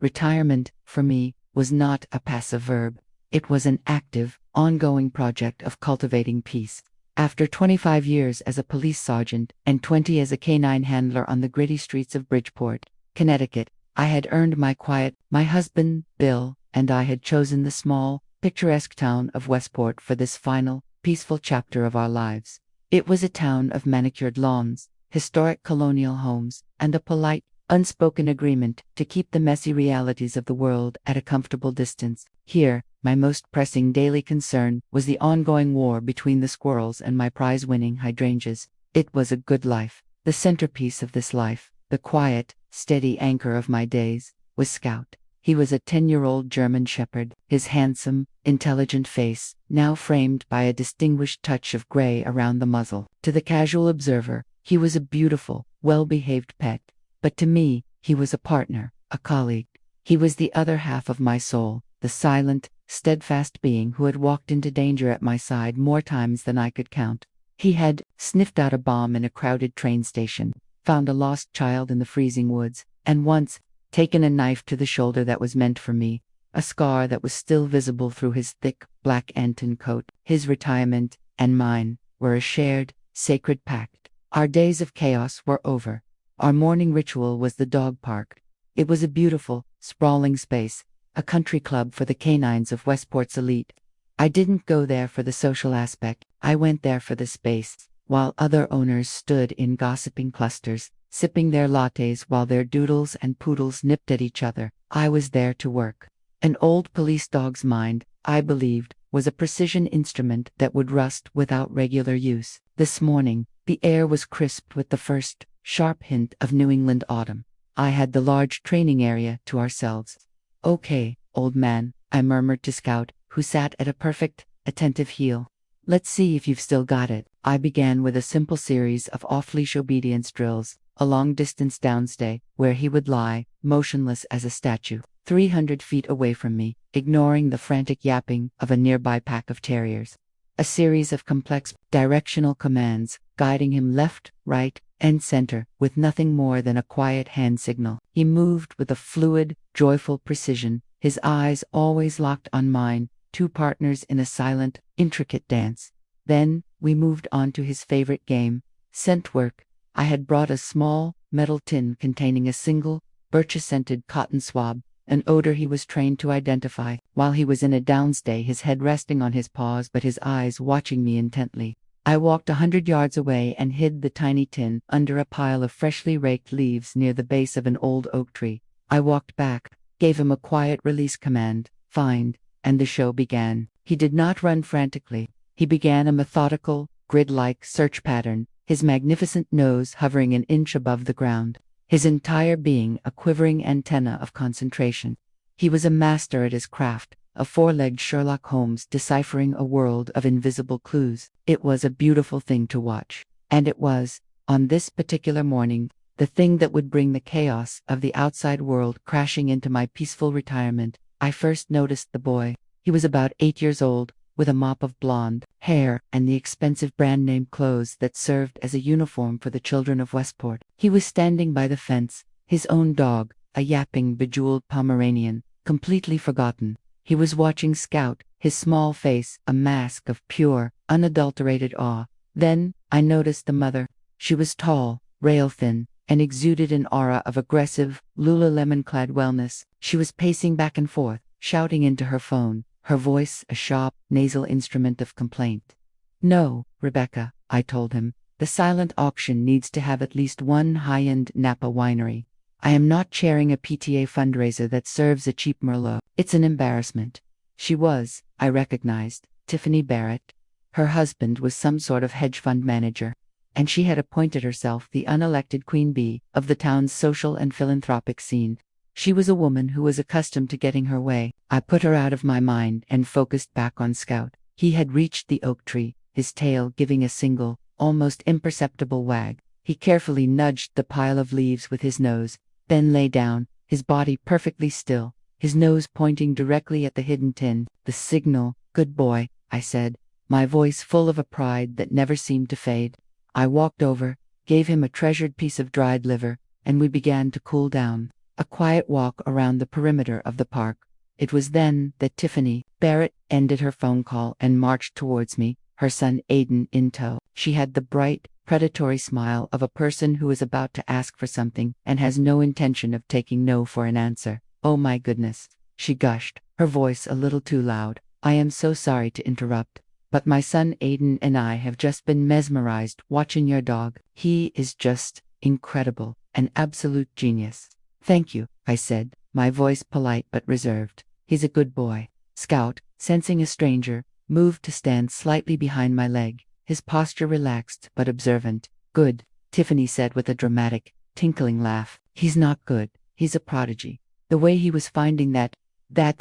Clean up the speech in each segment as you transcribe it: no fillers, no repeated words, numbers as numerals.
Retirement, for me, was not a passive verb. It was an active, ongoing project of cultivating peace. After 25 years as a police sergeant and 20 as a canine handler on the gritty streets of Bridgeport, Connecticut, I had earned my quiet. My husband, Bill, and I had chosen the small, picturesque town of Westport for this final, peaceful chapter of our lives. It was a town of manicured lawns, historic colonial homes, and a polite, unspoken agreement to keep the messy realities of the world at a comfortable distance. Here, my most pressing daily concern was the ongoing war between the squirrels and my prize-winning hydrangeas. It was a good life. The centerpiece of this life, the quiet, steady anchor of my days, was Scout. He was a 10-year-old German shepherd, his handsome, intelligent face now framed by a distinguished touch of gray around the muzzle. To the casual observer, he was a beautiful, well-behaved pet, but to me, he was a partner, a colleague. He was the other half of my soul, the silent, steadfast being who had walked into danger at my side more times than I could count. He had sniffed out a bomb in a crowded train station, found a lost child in the freezing woods, and once taken a knife to the shoulder that was meant for me, a scar that was still visible through his thick, black Anton coat. His retirement and mine were a shared, sacred pact. Our days of chaos were over. Our morning ritual was the dog park. It was a beautiful, sprawling space, a country club for the canines of Westport's elite. I didn't go there for the social aspect, I went there for the space. While other owners stood in gossiping clusters, sipping their lattes while their doodles and poodles nipped at each other, I was there to work. An old police dog's mind, I believed, was a precision instrument that would rust without regular use. This morning, the air was crisp with the first, sharp hint of New England autumn. I had the large training area to ourselves. "Okay, old man," I murmured to Scout, who sat at a perfect, attentive heel. "Let's see if you've still got it." I began with a simple series of off-leash obedience drills, a long-distance downstay, where he would lie, motionless as a statue, 300 feet away from me, ignoring the frantic yapping of a nearby pack of terriers. A series of complex, directional commands, guiding him left, right, and center, with nothing more than a quiet hand signal. He moved with a fluid, joyful precision, his eyes always locked on mine, two partners in a silent, intricate dance. Then, we moved on to his favorite game, scent work. I had brought a small, metal tin containing a single, birch-scented cotton swab, an odor he was trained to identify, while he was in a downstay, his head resting on his paws but his eyes watching me intently. I walked 100 yards away and hid the tiny tin under a pile of freshly raked leaves near the base of an old oak tree. I walked back, gave him a quiet release command, "Find," and the show began. He did not run frantically. He began a methodical, grid-like search pattern, his magnificent nose hovering an inch above the ground, his entire being a quivering antenna of concentration. He was a master at his craft, a four-legged Sherlock Holmes deciphering a world of invisible clues. It was a beautiful thing to watch. And it was, on this particular morning, the thing that would bring the chaos of the outside world crashing into my peaceful retirement. I first noticed the boy. He was about 8 years old, with a mop of blonde hair and the expensive brand-name clothes that served as a uniform for the children of Westport. He was standing by the fence, his own dog, a yapping, bejeweled Pomeranian, completely forgotten. He was watching Scout, his small face a mask of pure, unadulterated awe. Then, I noticed the mother. She was tall, rail-thin, and exuded an aura of aggressive, Lululemon-clad wellness. She was pacing back and forth, shouting into her phone, her voice a sharp, nasal instrument of complaint. "No, Rebecca," I told him, "the silent auction needs to have at least one high-end Napa winery. I am not chairing a PTA fundraiser that serves a cheap Merlot. It's an embarrassment." She was, I recognized, Tiffany Barrett. Her husband was some sort of hedge fund manager, and she had appointed herself the unelected queen bee of the town's social and philanthropic scene. She was a woman who was accustomed to getting her way. I put her out of my mind and focused back on Scout. He had reached the oak tree, his tail giving a single, almost imperceptible wag. He carefully nudged the pile of leaves with his nose, then lay down, his body perfectly still, his nose pointing directly at the hidden tin. "The signal, good boy," I said, my voice full of a pride that never seemed to fade. I walked over, gave him a treasured piece of dried liver, and we began to cool down. A quiet walk around the perimeter of the park. It was then that Tiffany Barrett ended her phone call and marched towards me, her son Aiden in tow. She had the bright, predatory smile of a person who is about to ask for something and has no intention of taking no for an answer. "Oh my goodness," she gushed, her voice a little too loud. "I am so sorry to interrupt, but my son Aiden and I have just been mesmerized watching your dog. He is just incredible, an absolute genius." "Thank you," I said, my voice polite but reserved. "He's a good boy." Scout, sensing a stranger, moved to stand slightly behind my leg, his posture relaxed but observant. "Good," Tiffany said with a dramatic, tinkling laugh. "He's not good, he's a prodigy. The way he was finding that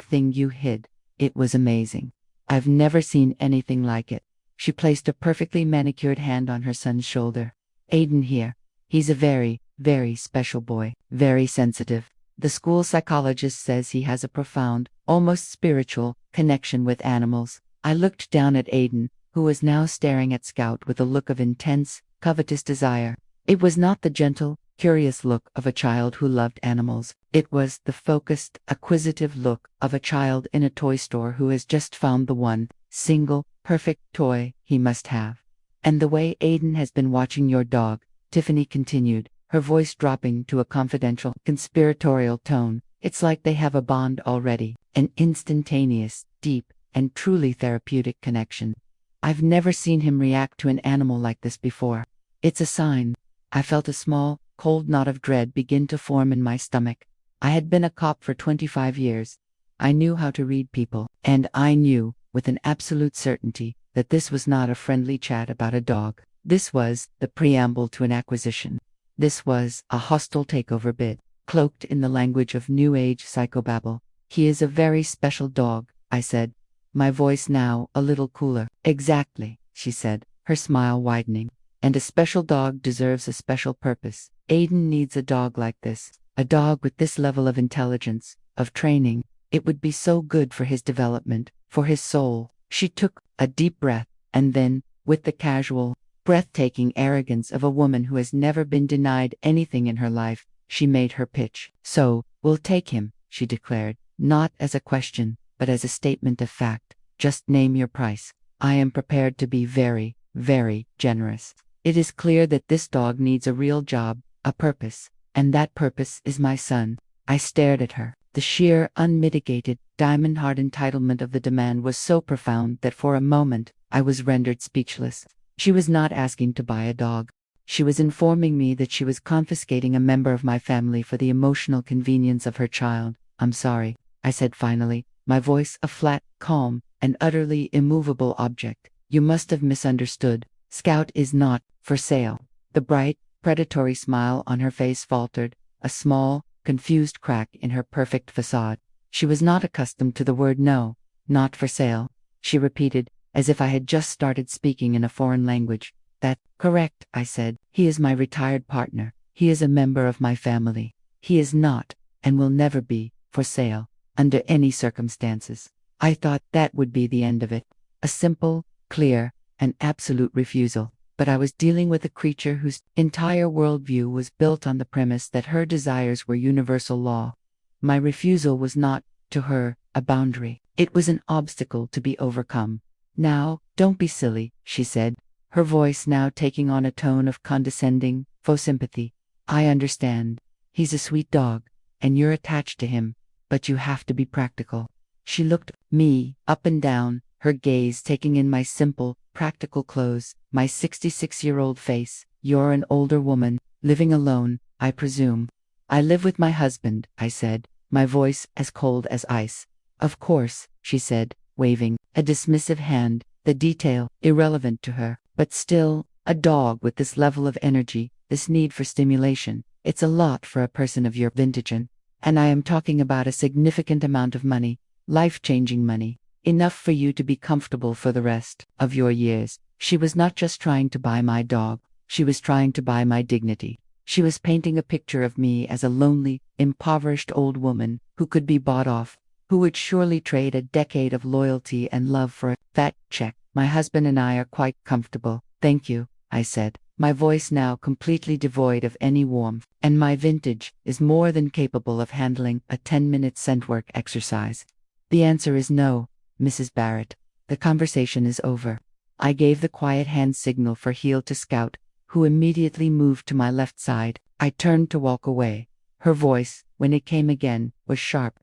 thing you hid, it was amazing. I've never seen anything like it." She placed a perfectly manicured hand on her son's shoulder. "Aiden here. He's a very, very special boy, very sensitive. The school psychologist says he has a profound, almost spiritual, connection with animals." I looked down at Aiden, who was now staring at Scout with a look of intense, covetous desire. It was not the gentle, curious look of a child who loved animals. It was the focused, acquisitive look of a child in a toy store who has just found the one, single, perfect toy he must have. "And the way Aiden has been watching your dog," Tiffany continued, her voice dropping to a confidential, conspiratorial tone. "It's like they have a bond already, an instantaneous, deep, and truly therapeutic connection. I've never seen him react to an animal like this before. It's a sign." I felt a small, cold knot of dread begin to form in my stomach. I had been a cop for 25 years. I knew how to read people, and I knew, with an absolute certainty, that this was not a friendly chat about a dog. This was the preamble to an acquisition. This was a hostile takeover bid, cloaked in the language of New Age psychobabble. "He is a very special dog," I said, my voice now a little cooler. "Exactly," she said, her smile widening. "And a special dog deserves a special purpose. Aiden needs a dog like this, a dog with this level of intelligence, of training. It would be so good for his development, for his soul." She took a deep breath, and then, with the casual, breathtaking arrogance of a woman who has never been denied anything in her life, she made her pitch. "So, we'll take him," she declared, not as a question, but as a statement of fact. "Just name your price. I am prepared to be very, very generous. It is clear that this dog needs a real job, a purpose, and that purpose is my son." I stared at her. The sheer, unmitigated, diamond-hard entitlement of the demand was so profound that for a moment, I was rendered speechless. She was not asking to buy a dog. She was informing me that she was confiscating a member of my family for the emotional convenience of her child. "I'm sorry," I said finally, my voice a flat, calm, and utterly immovable object. "You must have misunderstood. Scout is not for sale." The bright, predatory smile on her face faltered, a small, confused crack in her perfect facade. She was not accustomed to the word no. "Not for sale," she repeated, as if I had just started speaking in a foreign language. "That correct," I said. "He is my retired partner. He is a member of my family. He is not, and will never be, for sale, under any circumstances." I thought that would be the end of it. A simple, clear, and absolute refusal. But I was dealing with a creature whose entire worldview was built on the premise that her desires were universal law. My refusal was not, to her, a boundary. It was an obstacle to be overcome. "Now, don't be silly," she said, her voice now taking on a tone of condescending, faux sympathy. "I understand. He's a sweet dog, and you're attached to him, but you have to be practical." She looked me up and down, her gaze taking in my simple, practical clothes, my 66-year-old face. "You're an older woman, living alone, I presume." "I live with my husband," I said, my voice as cold as ice. "Of course," she said, waving a dismissive hand, the detail irrelevant to her. "But still, a dog with this level of energy, this need for stimulation, it's a lot for a person of your vintage, and I am talking about a significant amount of money, life-changing money. Enough for you to be comfortable for the rest of your years." She was not just trying to buy my dog, she was trying to buy my dignity. She was painting a picture of me as a lonely, impoverished old woman who could be bought off, who would surely trade a decade of loyalty and love for a fat check. "My husband and I are quite comfortable, thank you," I said. my voice now completely devoid of any warmth, and my vintage is more than capable of handling a 10-minute scent work exercise. The answer is no, Mrs. Barrett. The conversation is over. I gave the quiet hand signal for heel to Scout, who immediately moved to my left side. I turned to walk away. Her voice, when it came again, was sharp.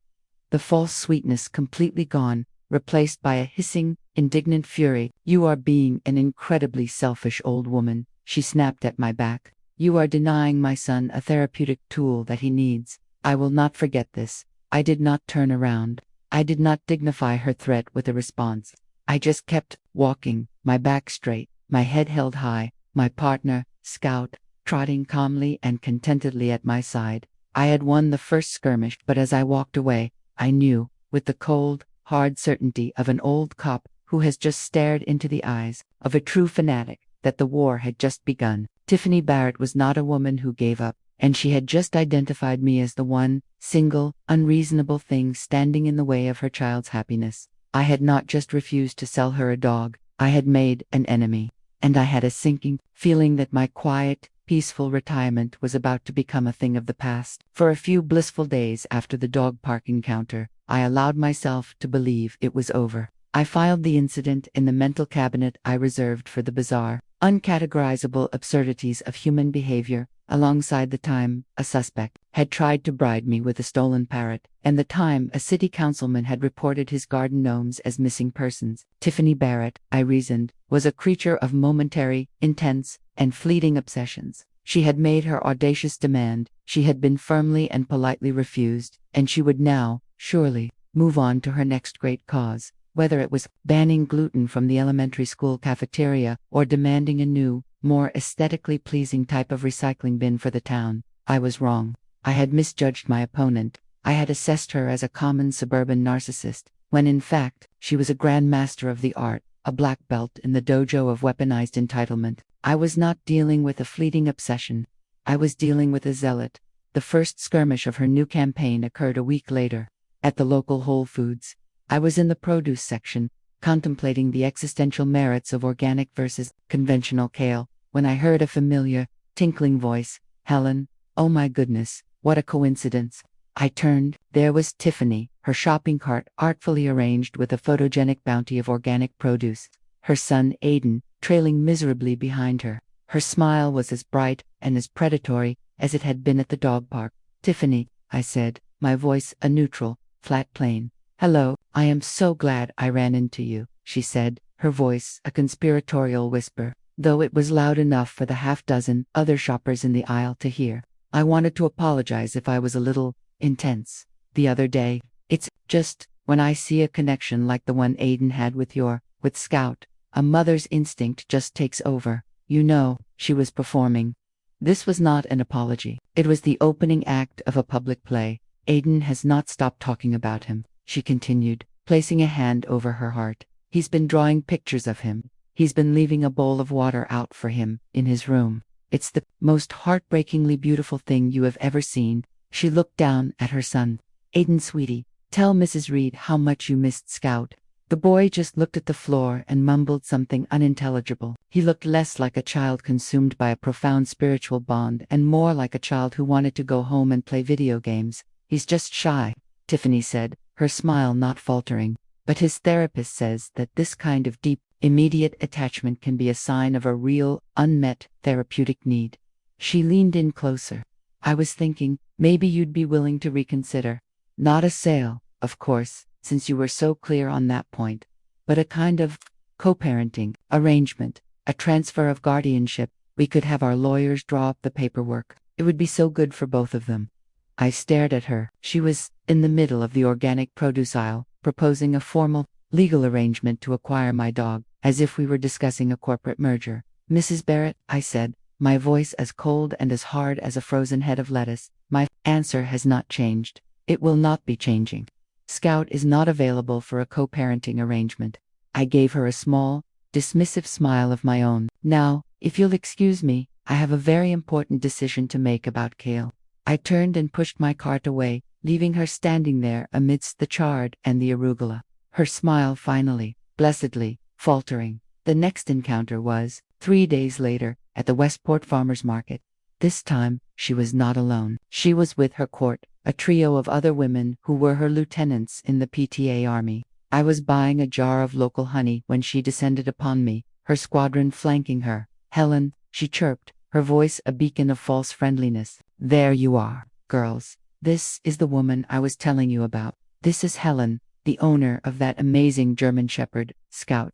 The false sweetness completely gone, replaced by a hissing, indignant fury. "You are being an incredibly selfish old woman," she snapped at my back. "You are denying my son a therapeutic tool that he needs. I will not forget this." I did not turn around. I did not dignify her threat with a response. I just kept walking, my back straight, my head held high, my partner, Scout, trotting calmly and contentedly at my side. I had won the first skirmish, but as I walked away, I knew, with the cold, hard certainty of an old cop who has just stared into the eyes of a true fanatic, that the war had just begun. Tiffany Barrett was not a woman who gave up, and she had just identified me as the one, single, unreasonable thing standing in the way of her child's happiness. I had not just refused to sell her a dog, I had made an enemy. And I had a sinking feeling that my quiet, peaceful retirement was about to become a thing of the past. For a few blissful days after the dog park encounter, I allowed myself to believe it was over. I filed the incident in the mental cabinet I reserved for the bizarre, uncategorizable absurdities of human behavior, alongside the time a suspect had tried to bribe me with a stolen parrot, and the time a city councilman had reported his garden gnomes as missing persons. Tiffany Barrett, I reasoned, was a creature of momentary, intense, and fleeting obsessions. She had made her audacious demand, she had been firmly and politely refused, and she would now, surely, move on to her next great cause. Whether it was banning gluten from the elementary school cafeteria or demanding a new, more aesthetically pleasing type of recycling bin for the town, I was wrong. I had misjudged my opponent. I had assessed her as a common suburban narcissist, when in fact, she was a grand master of the art, a black belt in the dojo of weaponized entitlement. I was not dealing with a fleeting obsession. I was dealing with a zealot. The first skirmish of her new campaign occurred a week later, at the local Whole Foods. I was in the produce section, contemplating the existential merits of organic versus conventional kale, when I heard a familiar, tinkling voice. "Helen, oh my goodness, what a coincidence." I turned. There was Tiffany, her shopping cart artfully arranged with a photogenic bounty of organic produce, her son Aiden trailing miserably behind her. Her smile was as bright and as predatory as it had been at the dog park. "Tiffany," I said, my voice a neutral, flat plane. "Hello, I am so glad I ran into you," she said, her voice a conspiratorial whisper, though it was loud enough for the half-dozen other shoppers in the aisle to hear. "I wanted to apologize if I was a little intense the other day. It's just, when I see a connection like the one Aiden had with Scout, a mother's instinct just takes over. You know, she was performing." This was not an apology. It was the opening act of a public play. "Aiden has not stopped talking about him," she continued, placing a hand over her heart. "He's been drawing pictures of him. He's been leaving a bowl of water out for him in his room. It's the most heartbreakingly beautiful thing you have ever seen." She looked down at her son. "Aiden, sweetie, tell Mrs. Reed how much you missed Scout." The boy just looked at the floor and mumbled something unintelligible. He looked less like a child consumed by a profound spiritual bond and more like a child who wanted to go home and play video games. "He's just shy," Tiffany said, her smile not faltering. "But his therapist says that this kind of deep, immediate attachment can be a sign of a real, unmet therapeutic need." She leaned in closer. "I was thinking, maybe you'd be willing to reconsider. Not a sale, of course, since you were so clear on that point, but a kind of co-parenting arrangement, a transfer of guardianship. We could have our lawyers draw up the paperwork. It would be so good for both of them." I stared at her. She was in the middle of the organic produce aisle, proposing a formal, legal arrangement to acquire my dog, as if we were discussing a corporate merger. "Mrs. Barrett," I said, my voice as cold and as hard as a frozen head of lettuce, "my answer has not changed. It will not be changing. Scout is not available for a co-parenting arrangement." I gave her a small, dismissive smile of my own. "Now, if you'll excuse me, I have a very important decision to make about Kale." I turned and pushed my cart away, leaving her standing there amidst the chard and the arugula. Her smile finally, blessedly, faltering. The next encounter was, 3 days later, at the Westport Farmers Market. This time, she was not alone. She was with her court, a trio of other women who were her lieutenants in the PTA army. I was buying a jar of local honey when she descended upon me, her squadron flanking her. "Helen," she chirped, her voice a beacon of false friendliness. "There you are, girls. This is the woman I was telling you about. This is Helen, the owner of that amazing German Shepherd, Scout."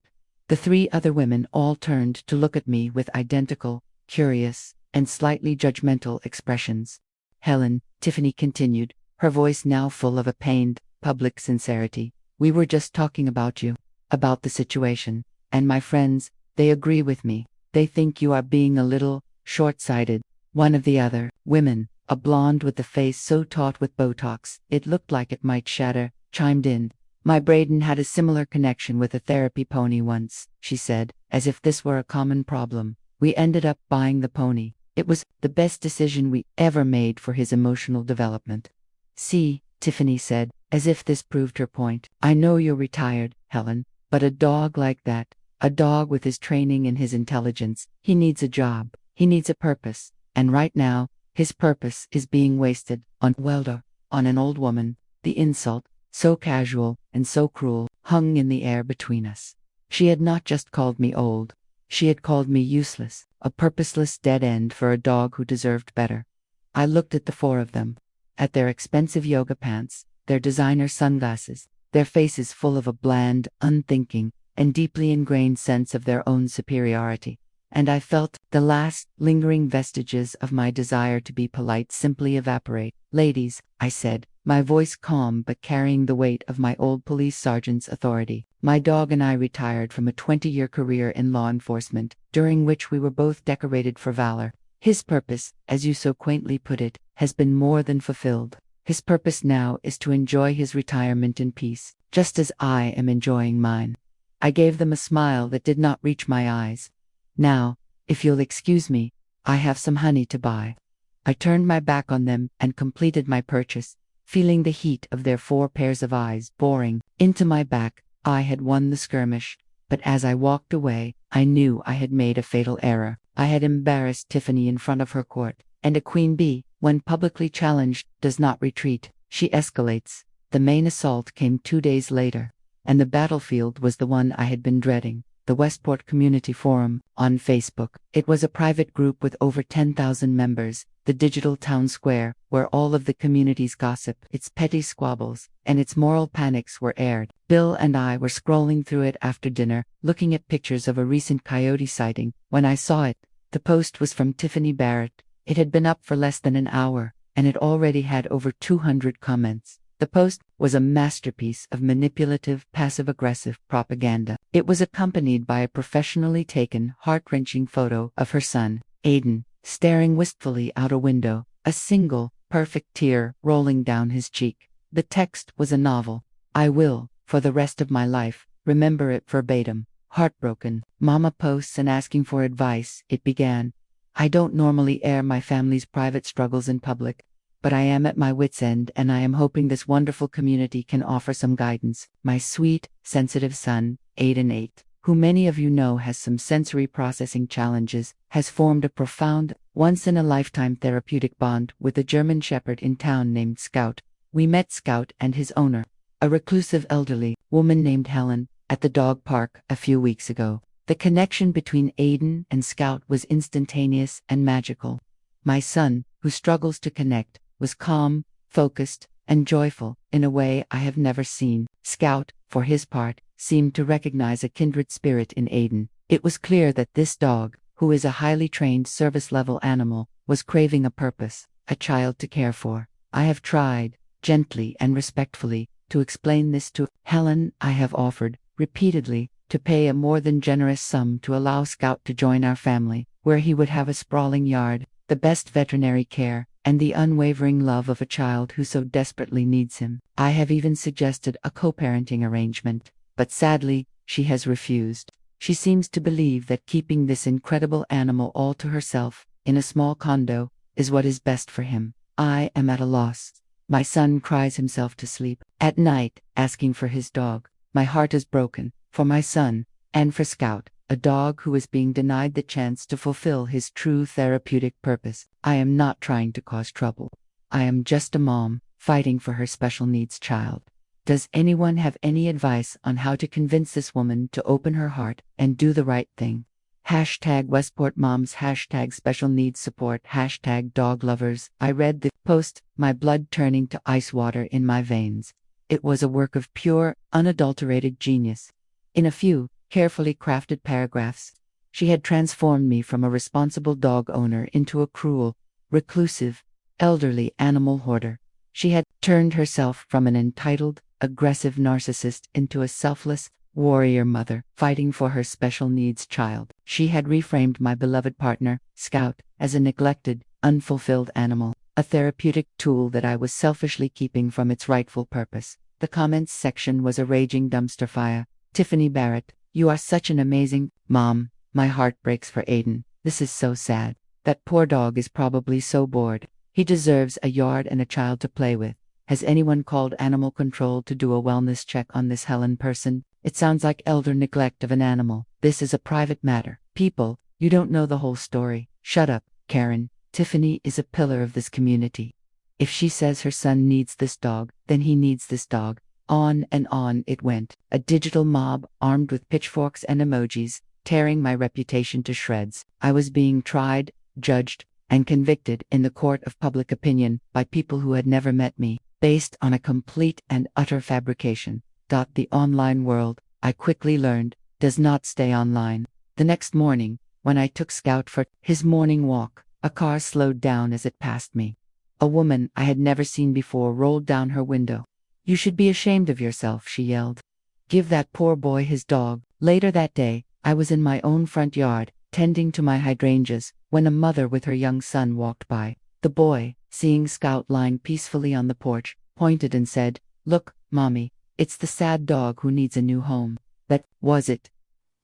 The three other women all turned to look at me with identical, curious, and slightly judgmental expressions. "Helen," Tiffany continued, her voice now full of a pained, public sincerity, "we were just talking about you, about the situation, and my friends, they agree with me. They think you are being a little short-sighted." One of the other women, a blonde with the face so taut with Botox it looked like it might shatter, chimed in. "My Braden had a similar connection with a therapy pony once," she said, as if this were a common problem. "We ended up buying the pony. It was the best decision we ever made for his emotional development." "See," Tiffany said, as if this proved her point. "I know you're retired, Helen, but a dog like that, a dog with his training and his intelligence, he needs a job, he needs a purpose, and right now, his purpose is being wasted on welder, on an old woman." The insult, so casual and so cruel, hung in the air between us. She had not just called me old. She had called me useless, a purposeless dead end for a dog who deserved better. I looked at the four of them, at their expensive yoga pants, their designer sunglasses, their faces full of a bland, unthinking, and deeply ingrained sense of their own superiority, and I felt the last lingering vestiges of my desire to be polite simply evaporate. "Ladies," I said, my voice calm but carrying the weight of my old police sergeant's authority, "my dog and I retired from a 20-year career in law enforcement, during which we were both decorated for valor. His purpose, as you so quaintly put it, has been more than fulfilled. His purpose now is to enjoy his retirement in peace, just as I am enjoying mine." I gave them a smile that did not reach my eyes. "Now, if you'll excuse me, I have some honey to buy." I turned my back on them and completed my purchase, feeling the heat of their 4 pairs of eyes boring into my back. I had won the skirmish, but as I walked away, I knew I had made a fatal error. I had embarrassed Tiffany in front of her court, and a queen bee, when publicly challenged, does not retreat. She escalates. The main assault came 2 days later, and the battlefield was the one I had been dreading. The Westport Community Forum, on Facebook. It was a private group with over 10,000 members, the digital town square, where all of the community's gossip, its petty squabbles, and its moral panics were aired. Bill and I were scrolling through it after dinner, looking at pictures of a recent coyote sighting, when I saw it. The post was from Tiffany Barrett. It had been up for less than an hour, and it already had over 200 comments. The post was a masterpiece of manipulative, passive-aggressive propaganda. It was accompanied by a professionally taken, heart-wrenching photo of her son, Aiden, staring wistfully out a window, a single, perfect tear rolling down his cheek. The text was a novel. I will, for the rest of my life, remember it verbatim. "Heartbroken, Mama posts and asking for advice," it began. "I don't normally air my family's private struggles in public, but I am at my wit's end and I am hoping this wonderful community can offer some guidance. My sweet, sensitive son, Aiden 8, who many of you know has some sensory processing challenges, has formed a profound, once-in-a-lifetime therapeutic bond with a German Shepherd in town named Scout. We met Scout and his owner, a reclusive elderly woman named Helen, at the dog park a few weeks ago. The connection between Aiden and Scout was instantaneous and magical. My son, who struggles to connect, was calm, focused, and joyful in a way I have never seen. Scout, for his part, seemed to recognize a kindred spirit in Aiden. It was clear that this dog, who is a highly trained service-level animal, was craving a purpose, a child to care for. I have tried, gently and respectfully, to explain this to Helen. I have offered, repeatedly, to pay a more than generous sum to allow Scout to join our family, where he would have a sprawling yard, the best veterinary care, and the unwavering love of a child who so desperately needs him. I have even suggested a co-parenting arrangement, but sadly, she has refused. She seems to believe that keeping this incredible animal all to herself, in a small condo, is what is best for him. I am at a loss. My son cries himself to sleep at night, asking for his dog. My heart is broken, for my son, and for Scout. a dog who is being denied the chance to fulfill his true therapeutic purpose. I am not trying to cause trouble. I am just a mom, fighting for her special needs child. Does anyone have any advice on how to convince this woman to open her heart and do the right thing? Hashtag Westport Moms, hashtag Special Needs Support, hashtag Dog Lovers. I read the post, my blood turning to ice water in my veins. It was a work of pure, unadulterated genius. In a few, carefully crafted paragraphs, she had transformed me from a responsible dog owner into a cruel, reclusive, elderly animal hoarder. She had turned herself from an entitled, aggressive narcissist into a selfless, warrior mother fighting for her special needs child. She had reframed my beloved partner, Scout, as a neglected, unfulfilled animal, a therapeutic tool that I was selfishly keeping from its rightful purpose. The comments section was a raging dumpster fire. Tiffany Barrett, you are such an amazing mom. My heart breaks for Aiden. This is so sad. That poor dog is probably so bored. He deserves a yard and a child to play with. Has anyone called animal control to do a wellness check on this Helen person? It sounds like elder neglect of an animal. This is a private matter. People, you don't know the whole story. Shut up, Karen. Tiffany is a pillar of this community. If she says her son needs this dog, then he needs this dog. On and on it went. A digital mob, armed with pitchforks and emojis, tearing my reputation to shreds. I was being tried, judged, and convicted in the court of public opinion by people who had never met me, based on a complete and utter fabrication. The online world, I quickly learned, does not stay online. The next morning, when I took Scout for his morning walk, a car slowed down as it passed me. A woman I had never seen before rolled down her window. "You should be ashamed of yourself," she yelled. "Give that poor boy his dog." Later that day, I was in my own front yard, tending to my hydrangeas, when a mother with her young son walked by. The boy, seeing Scout lying peacefully on the porch, pointed and said, "Look, Mommy, it's the sad dog who needs a new home." That was it.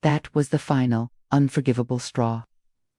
That was the final, unforgivable straw.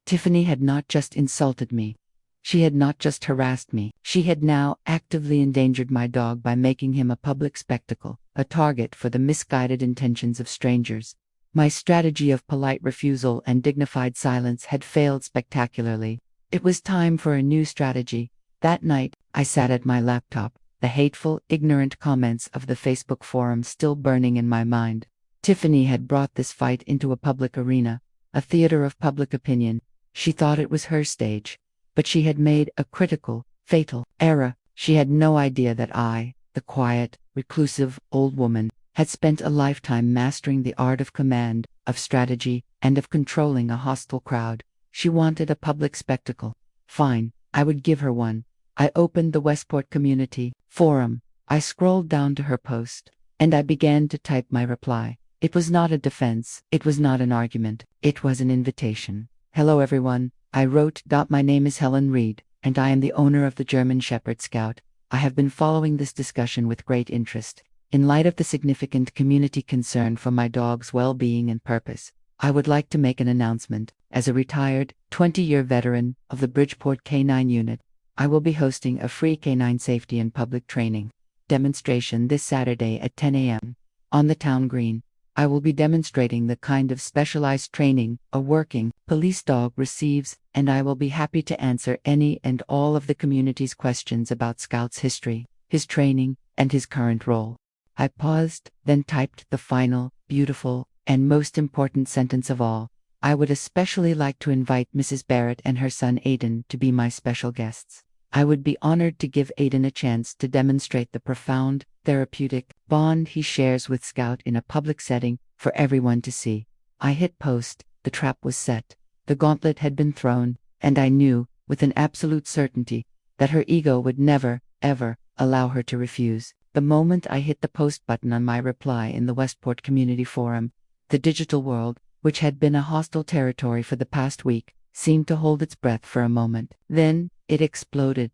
Tiffany had not just insulted me. She had not just harassed me. She had now actively endangered my dog by making him a public spectacle, a target for the misguided intentions of strangers. My strategy of polite refusal and dignified silence had failed spectacularly. It was time for a new strategy. That night, I sat at my laptop, the hateful, ignorant comments of the Facebook forum still burning in my mind. Tiffany had brought this fight into a public arena, a theater of public opinion. She thought it was her stage. But she had made a critical, fatal error. She had no idea that I, the quiet, reclusive, old woman, had spent a lifetime mastering the art of command, of strategy, and of controlling a hostile crowd. She wanted a public spectacle. Fine, I would give her one. I opened the Westport Community Forum. I scrolled down to her post, and I began to type my reply. It was not a defense. It was not an argument. It was an invitation. "Hello everyone," I wrote. "My name is Helen Reed, and I am the owner of the German Shepherd Scout. I have been following this discussion with great interest. In light of the significant community concern for my dog's well-being and purpose, I would like to make an announcement. As a retired, 20-year veteran of the Bridgeport Canine Unit, I will be hosting a free canine safety and public training demonstration this Saturday at 10 a.m. on the town green. I will be demonstrating the kind of specialized training a working police dog receives, and I will be happy to answer any and all of the community's questions about Scout's history, his training, and his current role." I paused, then typed the final, beautiful, and most important sentence of all. "I would especially like to invite Mrs. Barrett and her son Aiden to be my special guests. I would be honored to give Aiden a chance to demonstrate the profound, therapeutic bond he shares with Scout in a public setting for everyone to see." I hit post. The trap was set. The gauntlet had been thrown, and I knew, with an absolute certainty, that her ego would never, ever, allow her to refuse. The moment I hit the post button on my reply in the Westport Community Forum, the digital world, which had been a hostile territory for the past week, seemed to hold its breath for a moment. Then, it exploded.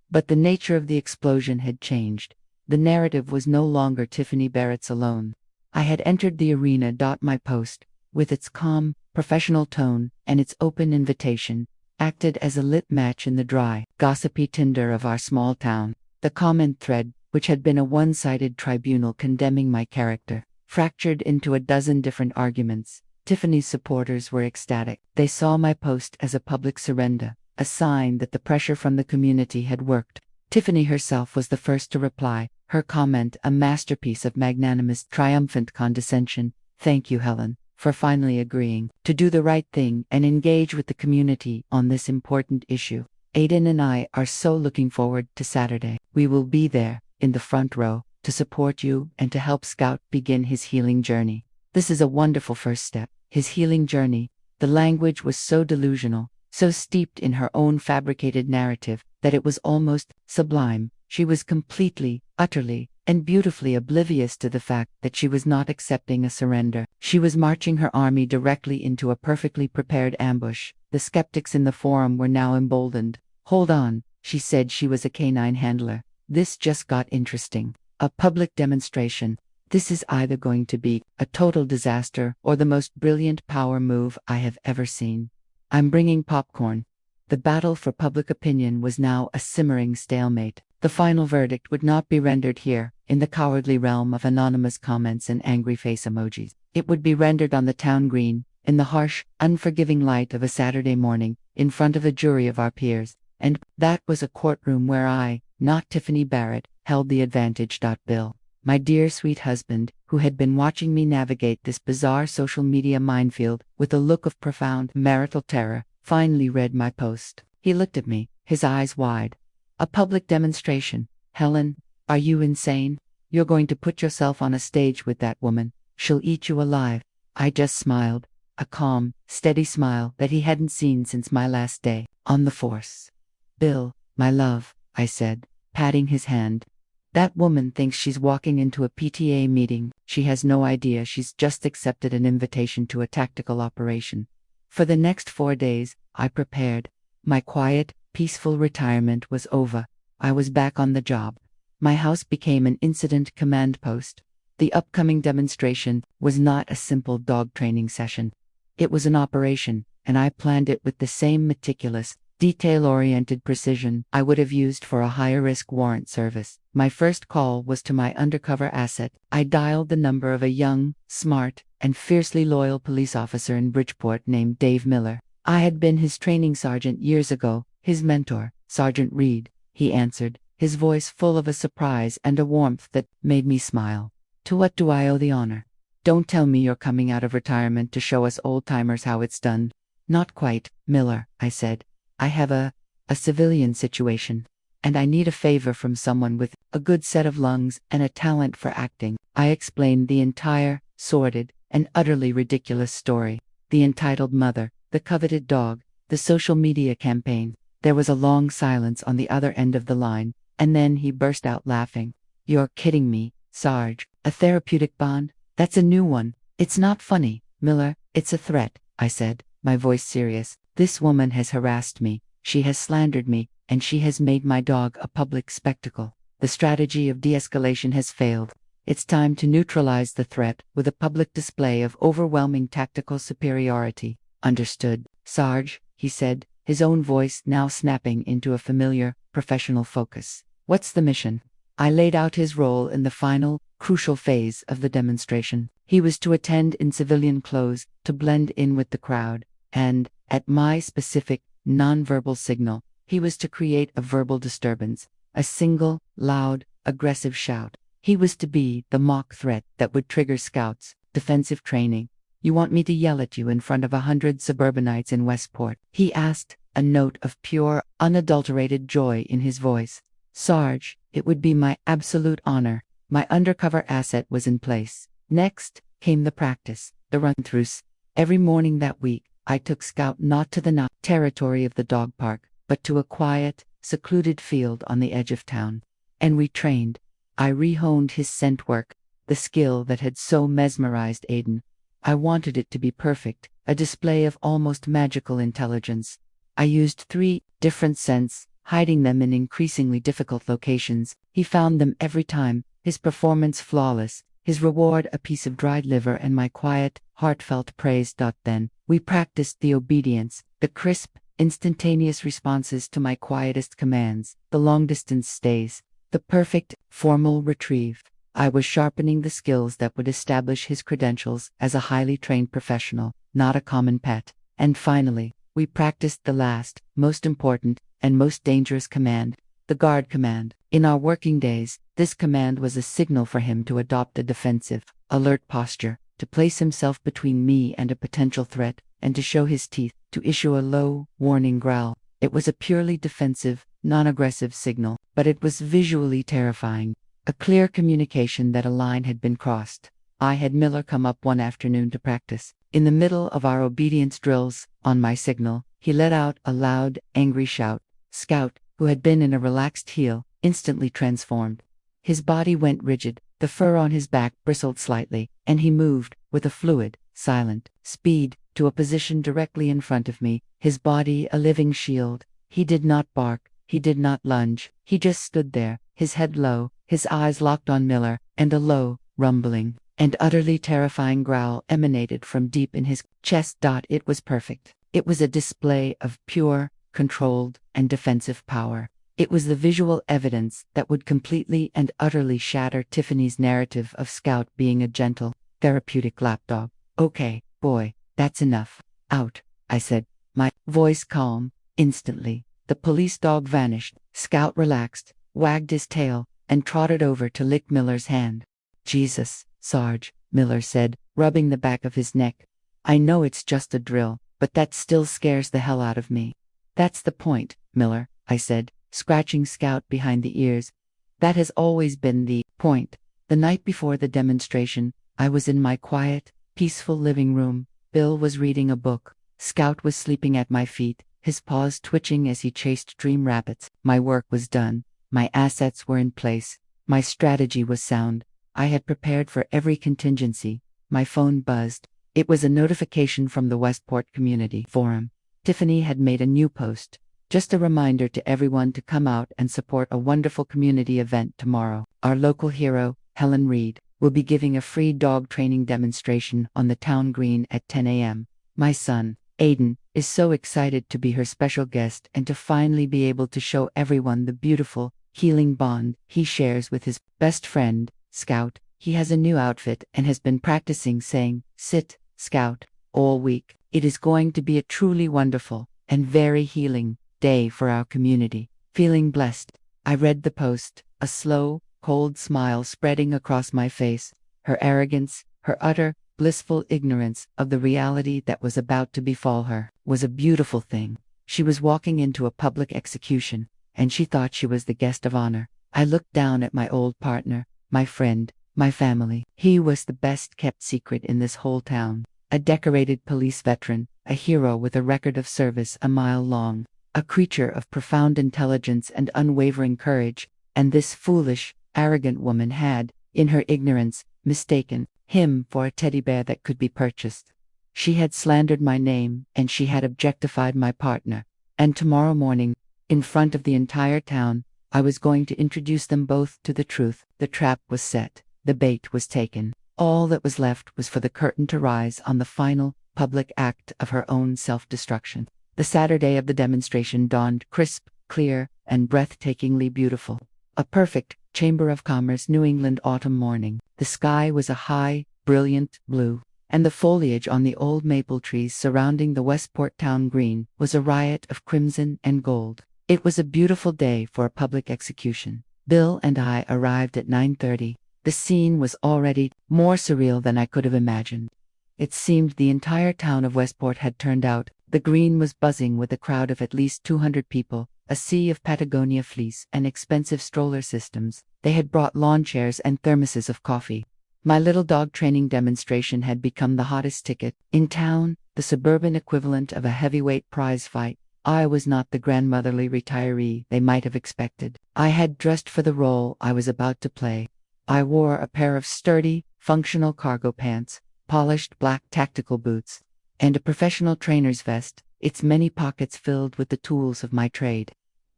But the nature of the explosion had changed. The narrative was no longer Tiffany Barrett's alone. I had entered the arena. My post, with its calm, professional tone and its open invitation, acted as a lit match in the dry, gossipy tinder of our small town. The comment thread, which had been a one-sided tribunal condemning my character, fractured into a dozen different arguments. Tiffany's supporters were ecstatic. They saw my post as a public surrender, a sign that the pressure from the community had worked. Tiffany herself was the first to reply, her comment a masterpiece of magnanimous, triumphant condescension. "Thank you, Helen, for finally agreeing to do the right thing and engage with the community on this important issue. Aiden and I are so looking forward to Saturday. We will be there, in the front row, to support you and to help Scout begin his healing journey." This is a wonderful first step. His healing journey. The language was so delusional, so steeped in her own fabricated narrative, that it was almost sublime. She was completely, utterly, and beautifully oblivious to the fact that she was not accepting a surrender. She was marching her army directly into a perfectly prepared ambush. The skeptics in the forum were now emboldened. "Hold on," she said. She was a canine handler. "This just got interesting. A public demonstration. This is either going to be a total disaster or the most brilliant power move I have ever seen. I'm bringing popcorn." The battle for public opinion was now a simmering stalemate. The final verdict would not be rendered here, in the cowardly realm of anonymous comments and angry face emojis. It would be rendered on the town green, in the harsh, unforgiving light of a Saturday morning, in front of a jury of our peers. And that was a courtroom where I, not Tiffany Barrett, held the advantage. Bill, my dear sweet husband, who had been watching me navigate this bizarre social media minefield with a look of profound marital terror, finally read my post. He looked at me, his eyes wide. "A public demonstration? Helen, are you insane? You're going to put yourself on a stage with that woman. She'll eat you alive." I just smiled, a calm, steady smile that he hadn't seen since my last day on the force. "Bill, my love," I said, patting his hand. "That woman thinks she's walking into a PTA meeting. She has no idea she's just accepted an invitation to a tactical operation." For the next 4 days, I prepared. My quiet, peaceful retirement was over. I was back on the job. My house became an incident command post. The upcoming demonstration was not a simple dog training session. It was an operation, and I planned it with the same meticulous, detail-oriented precision I would have used for a higher-risk warrant service. My first call was to my undercover asset. I dialed the number of a young, smart, and fiercely loyal police officer in Bridgeport named Dave Miller. I had been his training sergeant years ago, his mentor, Sergeant Reed. He answered, his voice full of a surprise and a warmth that made me smile. "To what do I owe the honor?" "Don't tell me you're coming out of retirement to show us old-timers how it's done." "Not quite, Miller," I said. "I have a civilian situation, and I need a favor from someone with a good set of lungs and a talent for acting." I explained the entire, sordid, and utterly ridiculous story. The entitled mother, the coveted dog, the social media campaign. There was a long silence on the other end of the line, and then he burst out laughing. "You're kidding me, Sarge. A therapeutic bond? That's a new one." "It's not funny, Miller, it's a threat," I said, my voice serious. "This woman has harassed me, she has slandered me, and she has made my dog a public spectacle. The strategy of de-escalation has failed. It's time to neutralize the threat with a public display of overwhelming tactical superiority." "Understood, Sarge," he said, his own voice now snapping into a familiar, professional focus. "What's the mission?" I laid out his role in the final, crucial phase of the demonstration. He was to attend in civilian clothes, to blend in with the crowd, and, at my specific, nonverbal signal, he was to create a verbal disturbance, a single, loud, aggressive shout. He was to be the mock threat that would trigger Scout's defensive training. "You want me to yell at you in front of 100 suburbanites in Westport?" he asked, a note of pure, unadulterated joy in his voice. "Sarge, it would be my absolute honor." My undercover asset was in place. Next came the practice, the run-throughs. Every morning that week, I took Scout not to the territory of the dog park, but to a quiet, secluded field on the edge of town. And we trained. I re-honed his scent work, the skill that had so mesmerized Aiden. I wanted it to be perfect, a display of almost magical intelligence. I used 3 different scents, hiding them in increasingly difficult locations. He found them every time, his performance flawless, his reward a piece of dried liver and my quiet, heartfelt praise. Then, we practiced the obedience, the crisp, instantaneous responses to my quietest commands, the long-distance stays, the perfect, formal retrieve. I was sharpening the skills that would establish his credentials as a highly trained professional, not a common pet. And finally, we practiced the last, most important, and most dangerous command, the guard command. In our working days, this command was a signal for him to adopt a defensive, alert posture, to place himself between me and a potential threat, and to show his teeth, to issue a low, warning growl. It was a purely defensive, non-aggressive signal, but it was visually terrifying. A clear communication that a line had been crossed. I had Miller come up one afternoon to practice. In the middle of our obedience drills, on my signal, he let out a loud, angry shout. Scout, who had been in a relaxed heel, instantly transformed. His body went rigid, the fur on his back bristled slightly, and he moved, with a fluid, silent speed, to a position directly in front of me, his body a living shield. He did not bark, he did not lunge, he just stood there, his head low, his eyes locked on Miller, and a low, rumbling, and utterly terrifying growl emanated from deep in his chest. It was perfect. It was a display of pure, controlled, and defensive power. It was the visual evidence that would completely and utterly shatter Tiffany's narrative of Scout being a gentle, therapeutic lapdog. Okay, boy, that's enough. Out, I said, my voice calm. Instantly, the police dog vanished. Scout relaxed, wagged his tail, and trotted over to lick Miller's hand. Jesus, Sarge, Miller said, rubbing the back of his neck. I know it's just a drill, but that still scares the hell out of me. That's the point, Miller, I said, scratching Scout behind the ears. That has always been the point. The night before the demonstration, I was in my quiet, peaceful living room. Bill was reading a book. Scout was sleeping at my feet, his paws twitching as he chased dream rabbits. My work was done. My assets were in place. My strategy was sound. I had prepared for every contingency. My phone buzzed. It was a notification from the Westport Community Forum. Tiffany had made a new post. Just a reminder to everyone to come out and support a wonderful community event tomorrow. Our local hero, Helen Reed, will be giving a free dog training demonstration on the town green at 10 a.m. My son, Aiden, is so excited to be her special guest and to finally be able to show everyone the beautiful, healing bond he shares with his best friend, Scout. He has a new outfit and has been practicing saying, "Sit, Scout," all week. It is going to be a truly wonderful and very healing day for our community. Feeling blessed, I read the post, a slow, cold smile spreading across my face. Her arrogance, her utter, blissful ignorance of the reality that was about to befall her, was a beautiful thing. She was walking into a public execution, and she thought she was the guest of honor. I looked down at my old partner, my friend, my family. He was the best-kept secret in this whole town. A decorated police veteran, a hero with a record of service a mile long, a creature of profound intelligence and unwavering courage, and this foolish, arrogant woman had, in her ignorance, mistaken him for a teddy bear that could be purchased. She had slandered my name, and she had objectified my partner. And tomorrow morning, in front of the entire town, I was going to introduce them both to the truth. The trap was set. The bait was taken. All that was left was for the curtain to rise on the final, public act of her own self-destruction. The Saturday of the demonstration dawned crisp, clear, and breathtakingly beautiful. A perfect, Chamber of Commerce New England autumn morning. The sky was a high, brilliant blue, and the foliage on the old maple trees surrounding the Westport town green was a riot of crimson and gold. It was a beautiful day for a public execution. Bill and I arrived at 9:30. The scene was already more surreal than I could have imagined. It seemed the entire town of Westport had turned out. The green was buzzing with a crowd of at least 200 people, a sea of Patagonia fleece and expensive stroller systems. They had brought lawn chairs and thermoses of coffee. My little dog training demonstration had become the hottest ticket in town, the suburban equivalent of a heavyweight prize fight. I was not the grandmotherly retiree they might have expected. I had dressed for the role I was about to play. I wore a pair of sturdy, functional cargo pants, polished black tactical boots, and a professional trainer's vest, its many pockets filled with the tools of my trade.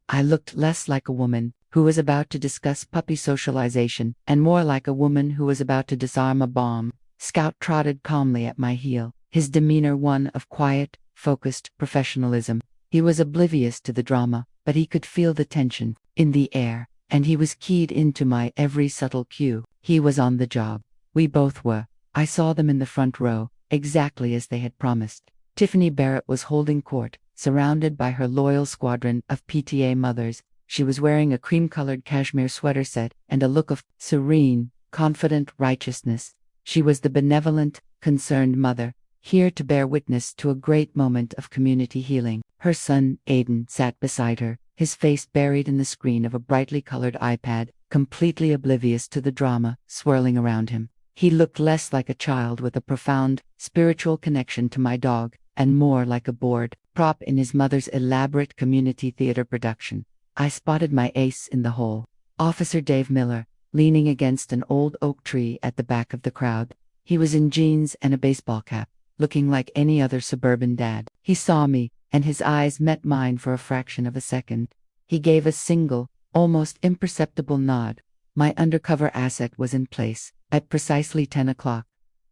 I looked less like a woman who was about to discuss puppy socialization and more like a woman who was about to disarm a bomb. Scout trotted calmly at my heel, his demeanor one of quiet, focused professionalism. He was oblivious to the drama, but he could feel the tension in the air, and he was keyed into my every subtle cue. He was on the job. We both were. I saw them in the front row, exactly as they had promised. Tiffany Barrett was holding court, surrounded by her loyal squadron of PTA mothers. She was wearing a cream-colored cashmere sweater set and a look of serene, confident righteousness. She was the benevolent, concerned mother, here to bear witness to a great moment of community healing. Her son, Aiden, sat beside her, his face buried in the screen of a brightly colored iPad, completely oblivious to the drama swirling around him. He looked less like a child with a profound, spiritual connection to my dog, and more like a bored prop in his mother's elaborate community theater production. I spotted my ace in the hole. Officer Dave Miller, leaning against an old oak tree at the back of the crowd. He was in jeans and a baseball cap, looking like any other suburban dad. He saw me, and his eyes met mine for a fraction of a second. He gave a single, almost imperceptible nod. My undercover asset was in place, at precisely 10 o'clock.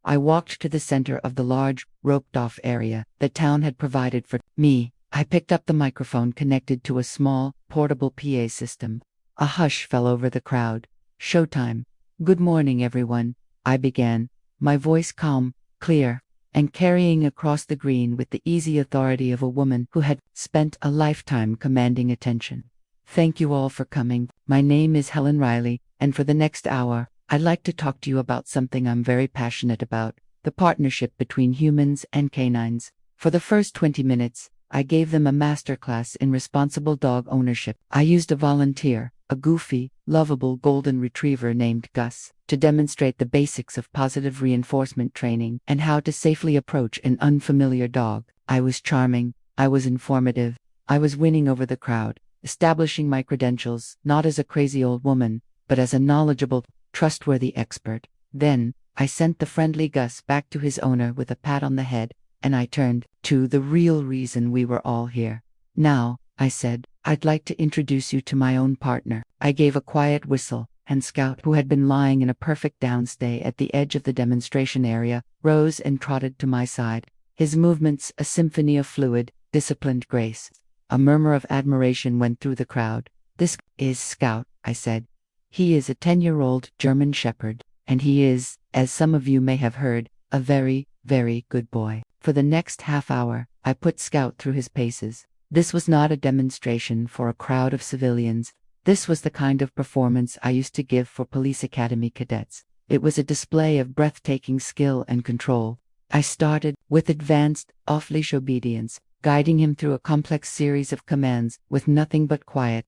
I walked to the center of the large, roped-off area that town had provided for me. I picked up the microphone connected to a small, portable PA system. A hush fell over the crowd. Showtime. Good morning, everyone, I began, my voice calm, clear, and carrying across the green with the easy authority of a woman who had spent a lifetime commanding attention. Thank you all for coming. My name is Helen Riley, and for the next hour, I'd like to talk to you about something I'm very passionate about, the partnership between humans and canines. For the first 20 minutes, I gave them a masterclass in responsible dog ownership. I used a volunteer, a goofy, lovable golden retriever named Gus, to demonstrate the basics of positive reinforcement training and how to safely approach an unfamiliar dog. I was charming, I was informative, I was winning over the crowd, establishing my credentials not as a crazy old woman, but as a knowledgeable, trustworthy expert. Then, I sent the friendly Gus back to his owner with a pat on the head, and I turned to the real reason we were all here. Now, I said, I'd like to introduce you to my own partner. I gave a quiet whistle, and Scout, who had been lying in a perfect downstay at the edge of the demonstration area, rose and trotted to my side, his movements a symphony of fluid, disciplined grace. A murmur of admiration went through the crowd. This is Scout, I said. He is a 10-year-old German Shepherd, and he is, as some of you may have heard, a very, very good boy. For the next half hour, I put Scout through his paces. This was not a demonstration for a crowd of civilians. This was the kind of performance I used to give for police academy cadets. It was a display of breathtaking skill and control. I started with advanced, off-leash obedience, guiding him through a complex series of commands with nothing but quiet,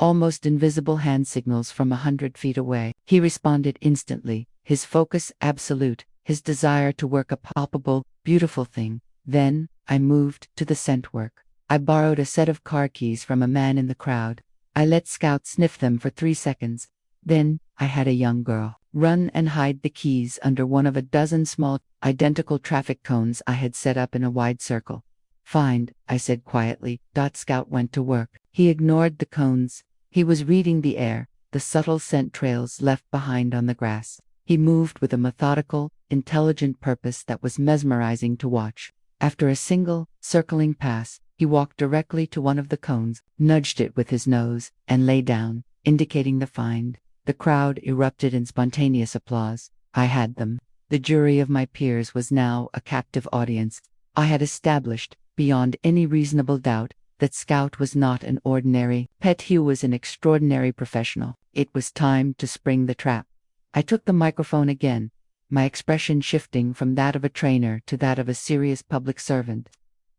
almost invisible hand signals from 100 feet away. He responded instantly, his focus absolute, his desire to work a palpable, beautiful thing. Then, I moved to the scent work. I borrowed a set of car keys from a man in the crowd. I let Scout sniff them for 3 seconds. Then, I had a young girl run and hide the keys under one of a dozen small, identical traffic cones I had set up in a wide circle. Find, I said quietly. Scout went to work. He ignored the cones. He was reading the air, the subtle scent trails left behind on the grass. He moved with a methodical, intelligent purpose that was mesmerizing to watch. After a single, circling pass, he walked directly to one of the cones, nudged it with his nose, and lay down, indicating the find. The crowd erupted in spontaneous applause. I had them. The jury of my peers was now a captive audience. I had established, beyond any reasonable doubt, that Scout was not an ordinary pet. He was an extraordinary professional. It was time to spring the trap. I took the microphone again, my expression shifting from that of a trainer to that of a serious public servant.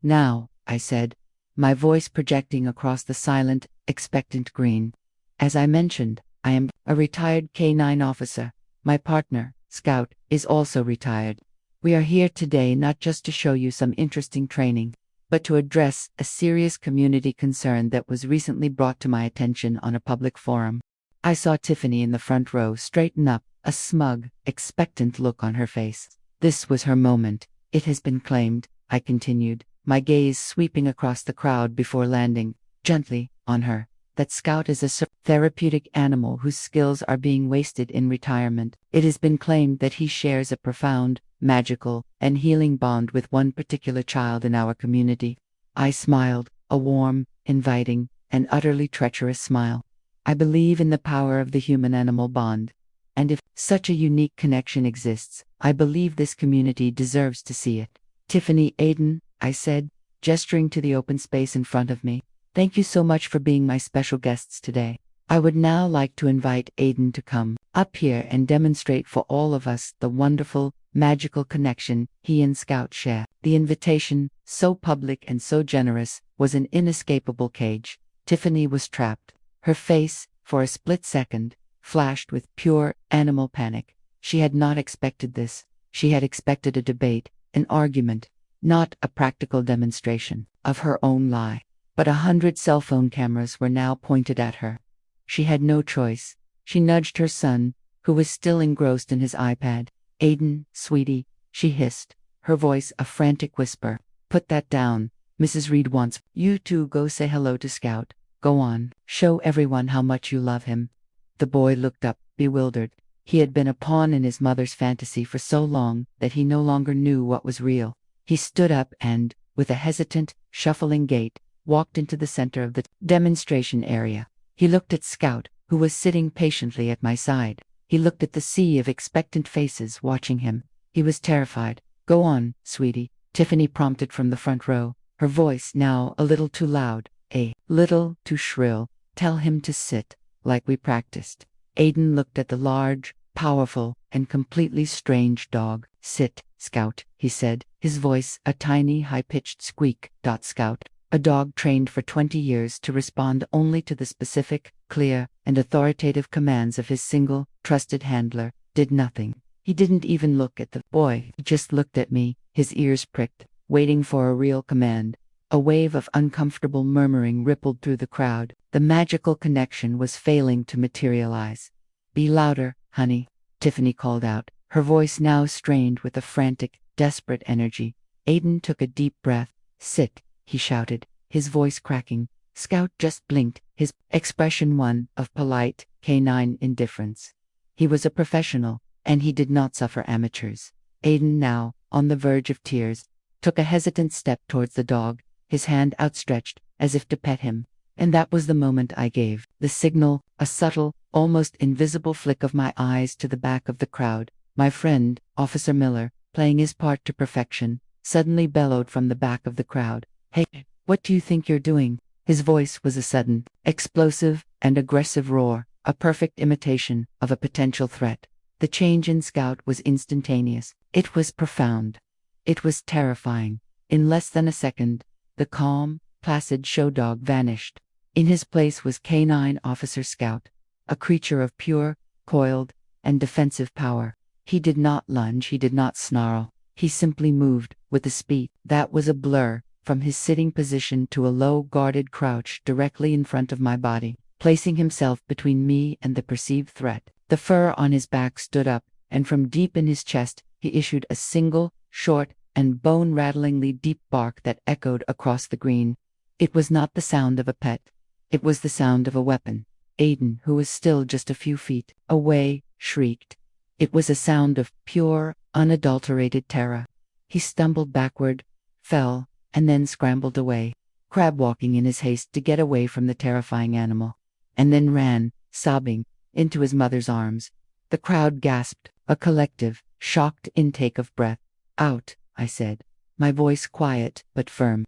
Now, I said, my voice projecting across the silent, expectant green. As I mentioned, I am a retired K-9 officer. My partner, Scout, is also retired. We are here today not just to show you some interesting training, but to address a serious community concern that was recently brought to my attention on a public forum. I saw Tiffany in the front row straighten up, a smug, expectant look on her face. This was her moment. It has been claimed, I continued, my gaze sweeping across the crowd before landing, gently, on her, that Scout is a therapeutic animal whose skills are being wasted in retirement. It has been claimed that he shares a profound, magical, and healing bond with one particular child in our community. I smiled, a warm, inviting, and utterly treacherous smile. I believe in the power of the human-animal bond. And if such a unique connection exists, I believe this community deserves to see it. Tiffany, Aiden, I said, gesturing to the open space in front of me. Thank you so much for being my special guests today. I would now like to invite Aiden to come up here and demonstrate for all of us the wonderful, magical connection he and Scout share. The invitation, so public and so generous, was an inescapable cage. Tiffany was trapped. Her face, for a split second, flashed with pure animal panic. She had not expected this. She had expected a debate, an argument, not a practical demonstration of her own lie. But 100 cell phone cameras were now pointed at her. She had no choice. She nudged her son, who was still engrossed in his iPad. Aiden, sweetie, she hissed, her voice a frantic whisper. Put that down. Mrs. Reed wants you to go say hello to Scout. Go on, show everyone how much you love him. The boy looked up, bewildered. He had been a pawn in his mother's fantasy for so long that he no longer knew what was real. He stood up and, with a hesitant, shuffling gait, walked into the center of the demonstration area. He looked at Scout, who was sitting patiently at my side. He looked at the sea of expectant faces watching him. He was terrified. Go on, sweetie, Tiffany prompted from the front row, her voice now a little too loud, a little too shrill. Tell him to sit, like we practiced. Aiden looked at the large, powerful, and completely strange dog. Sit, Scout, he said, his voice a tiny high-pitched squeak. Scout, a dog trained for 20 years to respond only to the specific, clear, and authoritative commands of his single, trusted handler, did nothing. He didn't even look at the boy, he just looked at me, his ears pricked, waiting for a real command. A wave of uncomfortable murmuring rippled through the crowd. The magical connection was failing to materialize. Be louder, honey, Tiffany called out, her voice now strained with a frantic, desperate energy. Aiden took a deep breath. Sit, he shouted, his voice cracking. Scout just blinked, his expression one of polite, canine indifference. He was a professional, and he did not suffer amateurs. Aiden now, on the verge of tears, took a hesitant step towards the dog, his hand outstretched, as if to pet him. And that was the moment I gave the signal, a subtle, almost invisible flick of my eyes to the back of the crowd. My friend, Officer Miller, playing his part to perfection, suddenly bellowed from the back of the crowd. Hey, what do you think you're doing? His voice was a sudden, explosive, and aggressive roar, a perfect imitation of a potential threat. The change in Scout was instantaneous. It was profound. It was terrifying. In less than a second, the calm, placid show dog vanished. In his place was Canine Officer Scout, a creature of pure, coiled, and defensive power. He did not lunge, he did not snarl. He simply moved, with a speed that was a blur, from his sitting position to a low, guarded crouch directly in front of my body, placing himself between me and the perceived threat. The fur on his back stood up, and from deep in his chest, he issued a single, short, and bone-rattlingly deep bark that echoed across the green. It was not the sound of a pet. It was the sound of a weapon. Aiden, who was still just a few feet away, shrieked. It was a sound of pure, unadulterated terror. He stumbled backward, fell, and then scrambled away, crab-walking in his haste to get away from the terrifying animal, and then ran, sobbing, into his mother's arms. The crowd gasped, a collective, shocked intake of breath. Out, I said, my voice quiet but firm.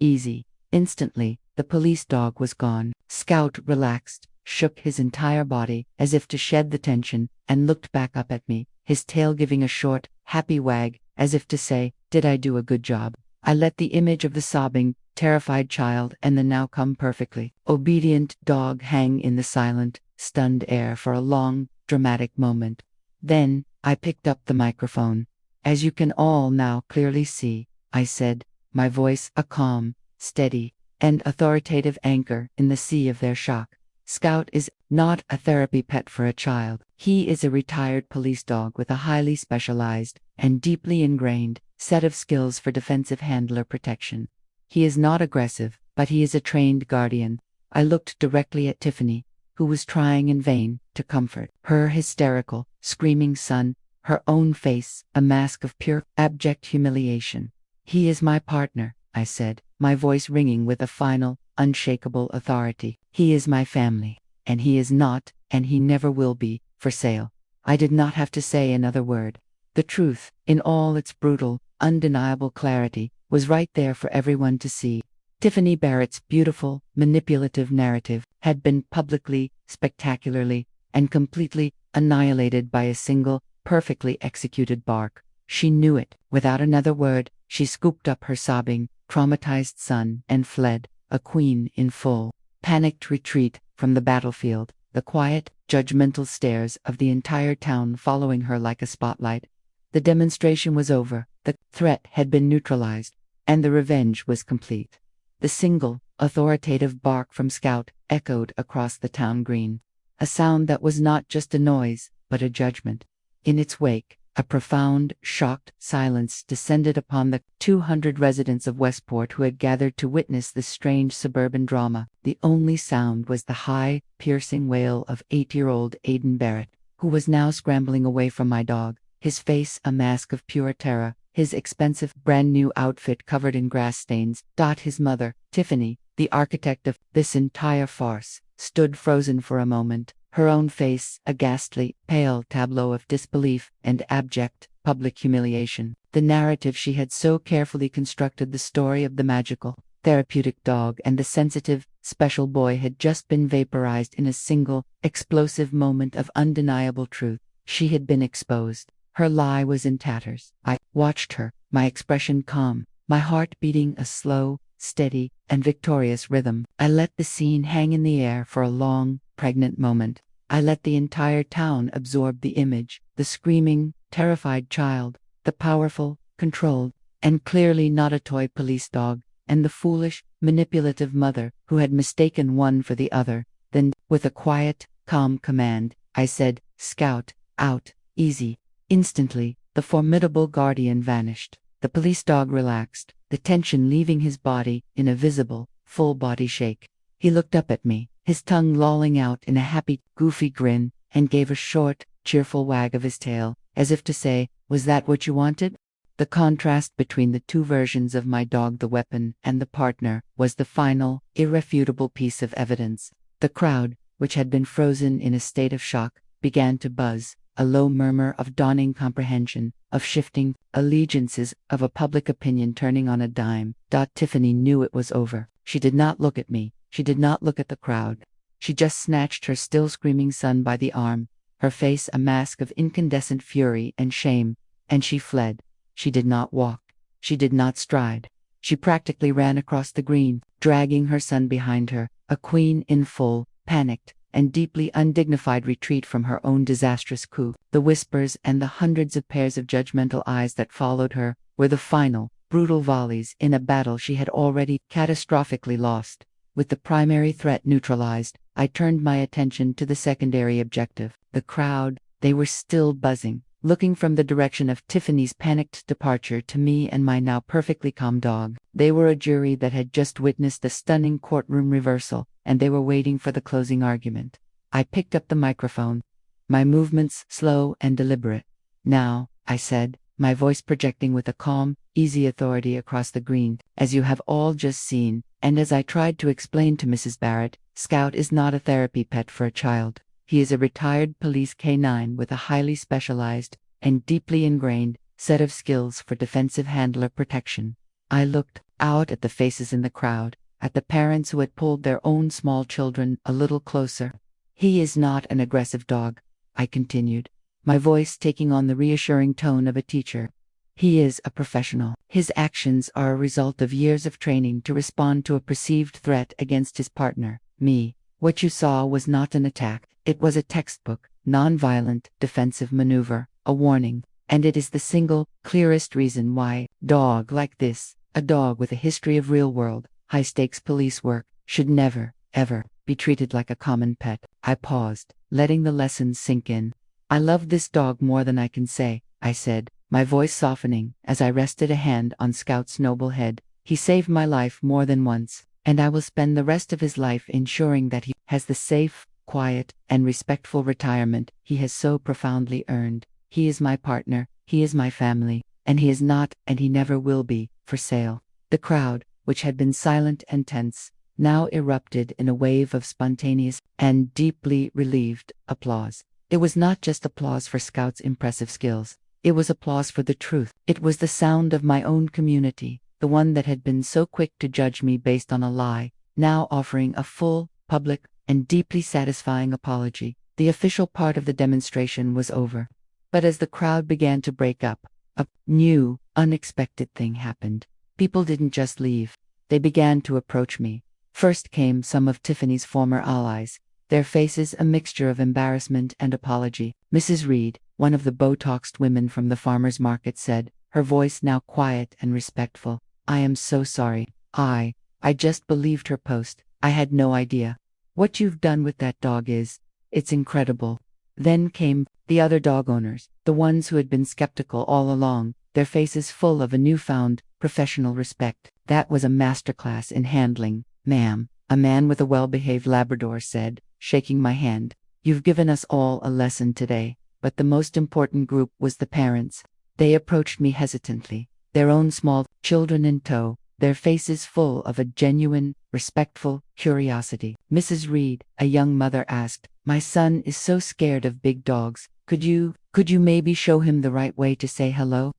Easy. Instantly, the police dog was gone. Scout relaxed, shook his entire body as if to shed the tension, and looked back up at me, his tail giving a short, happy wag, as if to say, did I do a good job? I let the image of the sobbing, terrified child and the now come perfectly obedient dog hang in the silent, stunned air for a long, dramatic moment. Then, I picked up the microphone. As you can all now clearly see, I said, my voice a calm, steady, and authoritative anchor in the sea of their shock. Scout is not a therapy pet for a child. He is a retired police dog with a highly specialized and deeply ingrained set of skills for defensive handler protection. He is not aggressive, but he is a trained guardian. I looked directly at Tiffany, who was trying in vain to comfort her hysterical, screaming son, her own face a mask of pure, abject humiliation. He is my partner, I said, my voice ringing with a final, unshakable authority. He is my family. and he is not, and he never will be, for sale. I did not have to say another word. The truth, in all its brutal, undeniable clarity, was right there for everyone to see. Tiffany Barrett's beautiful, manipulative narrative had been publicly, spectacularly, and completely annihilated by a single, perfectly executed bark. She knew it. Without another word, she scooped up her sobbing, traumatized son and fled, a queen in full, panicked retreat from the battlefield, the quiet, judgmental stares of the entire town following her like a spotlight. The demonstration was over, the threat had been neutralized, and the revenge was complete. The single, authoritative bark from Scout echoed across the town green, a sound that was not just a noise, but a judgment. In its wake, a profound, shocked silence descended upon the 200 residents of Westport who had gathered to witness this strange suburban drama. The only sound was the high, piercing wail of 8-year-old Aiden Barrett, who was now scrambling away from my dog, his face a mask of pure terror, his expensive, brand-new outfit covered in grass stains. His mother, Tiffany, the architect of this entire farce, stood frozen for a moment, her own face a ghastly, pale tableau of disbelief and abject, public humiliation. The narrative she had so carefully constructed, the story of the magical, therapeutic dog and the sensitive, special boy, had just been vaporized in a single, explosive moment of undeniable truth. She had been exposed. Her lie was in tatters. I watched her, my expression calm, my heart beating a slow, steady, and victorious rhythm. I let the scene hang in the air for a long, pregnant moment. I let the entire town absorb the image, the screaming, terrified child, the powerful, controlled, and clearly not a toy police dog, and the foolish, manipulative mother who had mistaken one for the other. Then, with a quiet, calm command, I said, "Scout, out, easy." Instantly, the formidable guardian vanished. The police dog relaxed, the tension leaving his body in a visible, full-body shake. He looked up at me, his tongue lolling out in a happy, goofy grin, and gave a short, cheerful wag of his tail, as if to say, "Was that what you wanted?" The contrast between the two versions of my dog, the weapon and the partner, was the final, irrefutable piece of evidence. The crowd, which had been frozen in a state of shock, began to buzz, a low murmur of dawning comprehension, of shifting allegiances, of a public opinion turning on a dime. Tiffany knew it was over. She did not look at me. She did not look at the crowd. She just snatched her still screaming son by the arm, her face a mask of incandescent fury and shame, and she fled. She did not walk. She did not stride. She practically ran across the green, dragging her son behind her, a queen in full, panicked, and deeply undignified retreat from her own disastrous coup. The whispers and the hundreds of pairs of judgmental eyes that followed her were the final, brutal volleys in a battle she had already catastrophically lost. With the primary threat neutralized, I turned my attention to the secondary objective. The crowd, they were still buzzing, looking from the direction of Tiffany's panicked departure to me and my now perfectly calm dog. They were a jury that had just witnessed a stunning courtroom reversal, and they were waiting for the closing argument. I picked up the microphone, my movements slow and deliberate. "Now," I said, my voice projecting with a calm, easy authority across the green, "as you have all just seen, and as I tried to explain to Mrs. Barrett, Scout is not a therapy pet for a child. He is a retired police canine with a highly specialized and deeply ingrained set of skills for defensive handler protection." I looked out at the faces in the crowd, at the parents who had pulled their own small children a little closer. "He is not an aggressive dog," I continued, my voice taking on the reassuring tone of a teacher. "He is a professional. His actions are a result of years of training to respond to a perceived threat against his partner, me. What you saw was not an attack. It was a textbook, non-violent, defensive maneuver, a warning, and it is the single, clearest reason why dog like this, a dog with a history of real-world, high-stakes police work, should never, ever, be treated like a common pet." I paused, letting the lesson sink in. "I love this dog more than I can say," I said, my voice softening as I rested a hand on Scout's noble head. "He saved my life more than once, and I will spend the rest of his life ensuring that he has the safe, quiet, and respectful retirement he has so profoundly earned. He is my partner, he is my family, and he is not, and he never will be, for sale." The crowd, which had been silent and tense, now erupted in a wave of spontaneous and deeply relieved applause. It was not just applause for Scout's impressive skills. It was applause for the truth. It was the sound of my own community, the one that had been so quick to judge me based on a lie, now offering a full, public, and deeply satisfying apology. The official part of the demonstration was over. But as the crowd began to break up, a new, unexpected thing happened. People didn't just leave. They began to approach me. First came some of Tiffany's former allies, their faces a mixture of embarrassment and apology. Mrs. Reed, one of the Botoxed women from the farmer's market, said, her voice now quiet and respectful, "I am so sorry. I just believed her post. I had no idea. What you've done with that dog it's incredible." Then came the other dog owners, the ones who had been skeptical all along, their faces full of a newfound professional respect. "That was a masterclass in handling, ma'am," a man with a well-behaved Labrador said, shaking my hand. "You've given us all a lesson today." But the most important group was the parents. They approached me hesitantly, their own small children in tow, their faces full of a genuine, respectful curiosity. Mrs. Reed, a young mother, asked, "My son is so scared of big dogs. Could you maybe show him the right way to say hello?"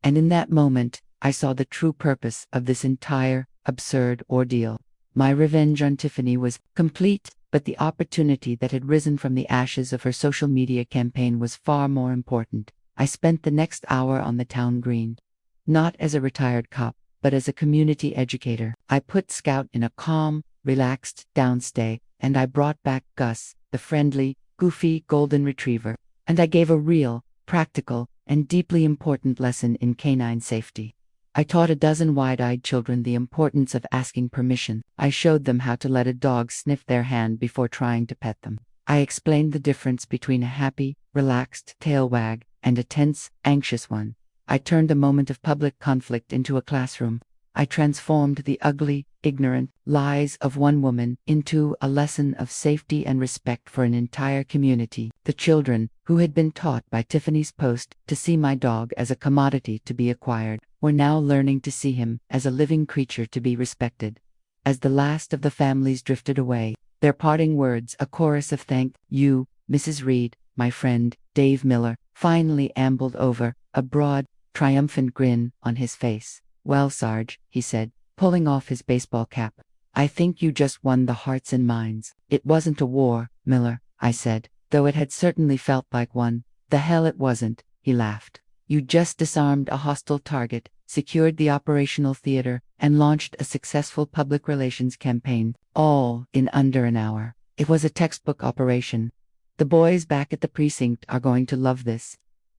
And in that moment, I saw the true purpose of this entire, absurd ordeal. My revenge on Tiffany was complete, but the opportunity that had risen from the ashes of her social media campaign was far more important. I spent the next hour on the town green. Not as a retired cop, but as a community educator. I put Scout in a calm, relaxed downstay, and I brought back Gus, the friendly, goofy golden retriever, and I gave a real, practical, and deeply important lesson in canine safety. I taught a dozen wide-eyed children the importance of asking permission. I showed them how to let a dog sniff their hand before trying to pet them. I explained the difference between a happy, relaxed tail wag and a tense, anxious one. I turned a moment of public conflict into a classroom. I transformed the ugly, ignorant lies of one woman into a lesson of safety and respect for an entire community. The children, who had been taught by Tiffany's post to see my dog as a commodity to be acquired, were now learning to see him as a living creature to be respected. As the last of the families drifted away, their parting words, a chorus of "Thank you, Mrs. Reed, my friend, Dave Miller," finally ambled over, a broad, triumphant grin on his face. "Well, Sarge," he said, pulling off his baseball cap, "I think you just won the hearts and minds." "It wasn't a war, Miller," I said, though it had certainly felt like one. "The hell it wasn't," he laughed. "You just disarmed a hostile target, secured the operational theater, and launched a successful public relations campaign, all in under an hour. It was a textbook operation. The boys back at the precinct are going to love this."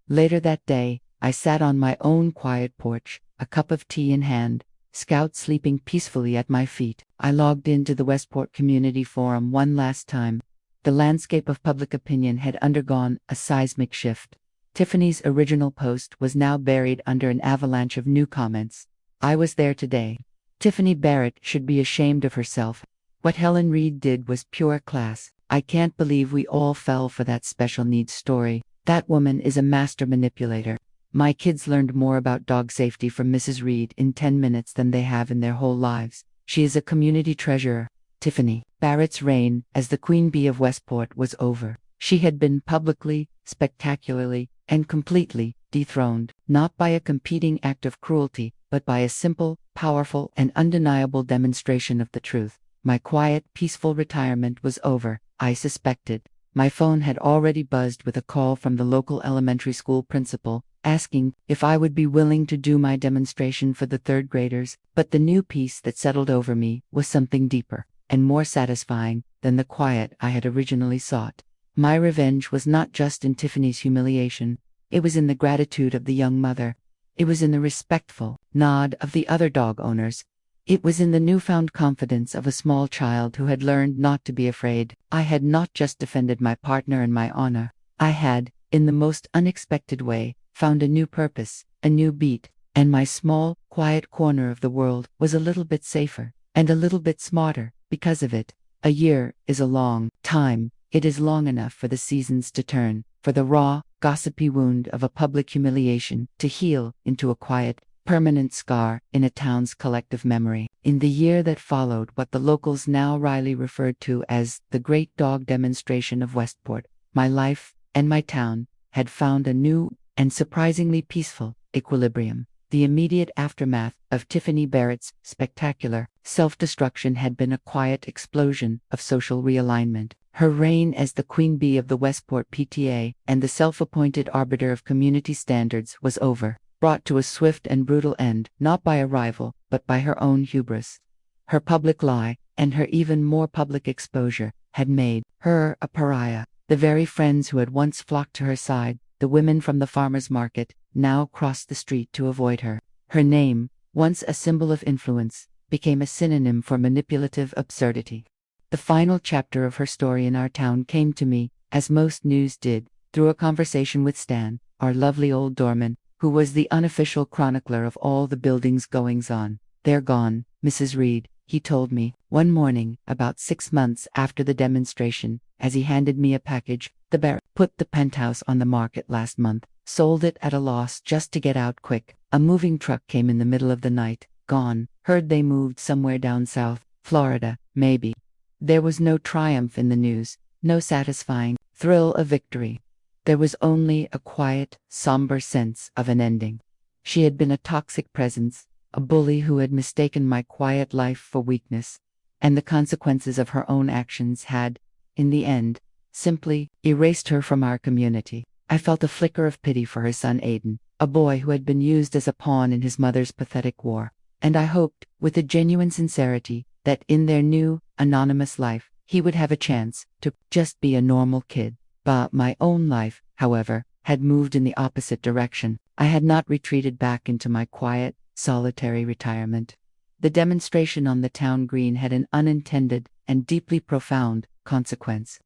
Later that day, I sat on my own quiet porch, a cup of tea in hand, Scout sleeping peacefully at my feet. I logged into the Westport Community Forum one last time. The landscape of public opinion had undergone a seismic shift. Tiffany's original post was now buried under an avalanche of new comments. I was there today. "Tiffany Barrett should be ashamed of herself. What Helen Reed did was pure class. I can't believe we all fell for that special needs story. That woman is a master manipulator." My kids learned more about dog safety from Mrs. Reed in 10 minutes than they have in their whole lives. She is a community treasurer. Tiffany Barrett's reign as the queen bee of Westport was over. She had been publicly, spectacularly, and completely dethroned, not by a competing act of cruelty, but by a simple, powerful, and undeniable demonstration of the truth. My quiet, peaceful retirement was over, I suspected. My phone had already buzzed with a call from the local elementary school principal, asking if I would be willing to do my demonstration for the third graders, but the new peace that settled over me was something deeper and more satisfying than the quiet I had originally sought. My revenge was not just in Tiffany's humiliation, it was in the gratitude of the young mother. It was in the respectful nod of the other dog owners. It was in the newfound confidence of a small child who had learned not to be afraid. I had not just defended my partner and my honor. I had, in the most unexpected way, found a new purpose, a new beat, and my small, quiet corner of the world was a little bit safer, and a little bit smarter, because of it. A year is a long time. It is long enough for the seasons to turn, for the raw, gossipy wound of a public humiliation to heal into a quiet, permanent scar in a town's collective memory. In the year that followed what the locals now wryly referred to as the Great Dog Demonstration of Westport, my life and my town had found a new and surprisingly peaceful equilibrium. The immediate aftermath of Tiffany Barrett's spectacular self-destruction had been a quiet explosion of social realignment. Her reign as the queen bee of the Westport PTA and the self-appointed arbiter of community standards was over, brought to a swift and brutal end, not by a rival, but by her own hubris. Her public lie, and her even more public exposure, had made her a pariah. The very friends who had once flocked to her side, the women from the farmers' market, now crossed the street to avoid her. Her name, once a symbol of influence, became a synonym for manipulative absurdity. The final chapter of her story in our town came to me, as most news did, through a conversation with Stan, our lovely old doorman, who was the unofficial chronicler of all the building's goings-on. "They're gone, Mrs. Reed," he told me, one morning, about 6 months after the demonstration, as he handed me a package. "The Barrett put the penthouse on the market last month, sold it at a loss just to get out quick. A moving truck came in the middle of the night. Gone. Heard they moved somewhere down south, Florida, maybe." There was no triumph in the news, no satisfying thrill of victory. There was only a quiet, somber sense of an ending. She had been a toxic presence, a bully who had mistaken my quiet life for weakness, and the consequences of her own actions had, in the end, simply erased her from our community. I felt a flicker of pity for her son Aiden, a boy who had been used as a pawn in his mother's pathetic war, and I hoped, with a genuine sincerity, that in their new, anonymous life, he would have a chance to just be a normal kid. But my own life, however, had moved in the opposite direction. I had not retreated back into my quiet, solitary retirement. The demonstration on the town green had an unintended and deeply profound consequence.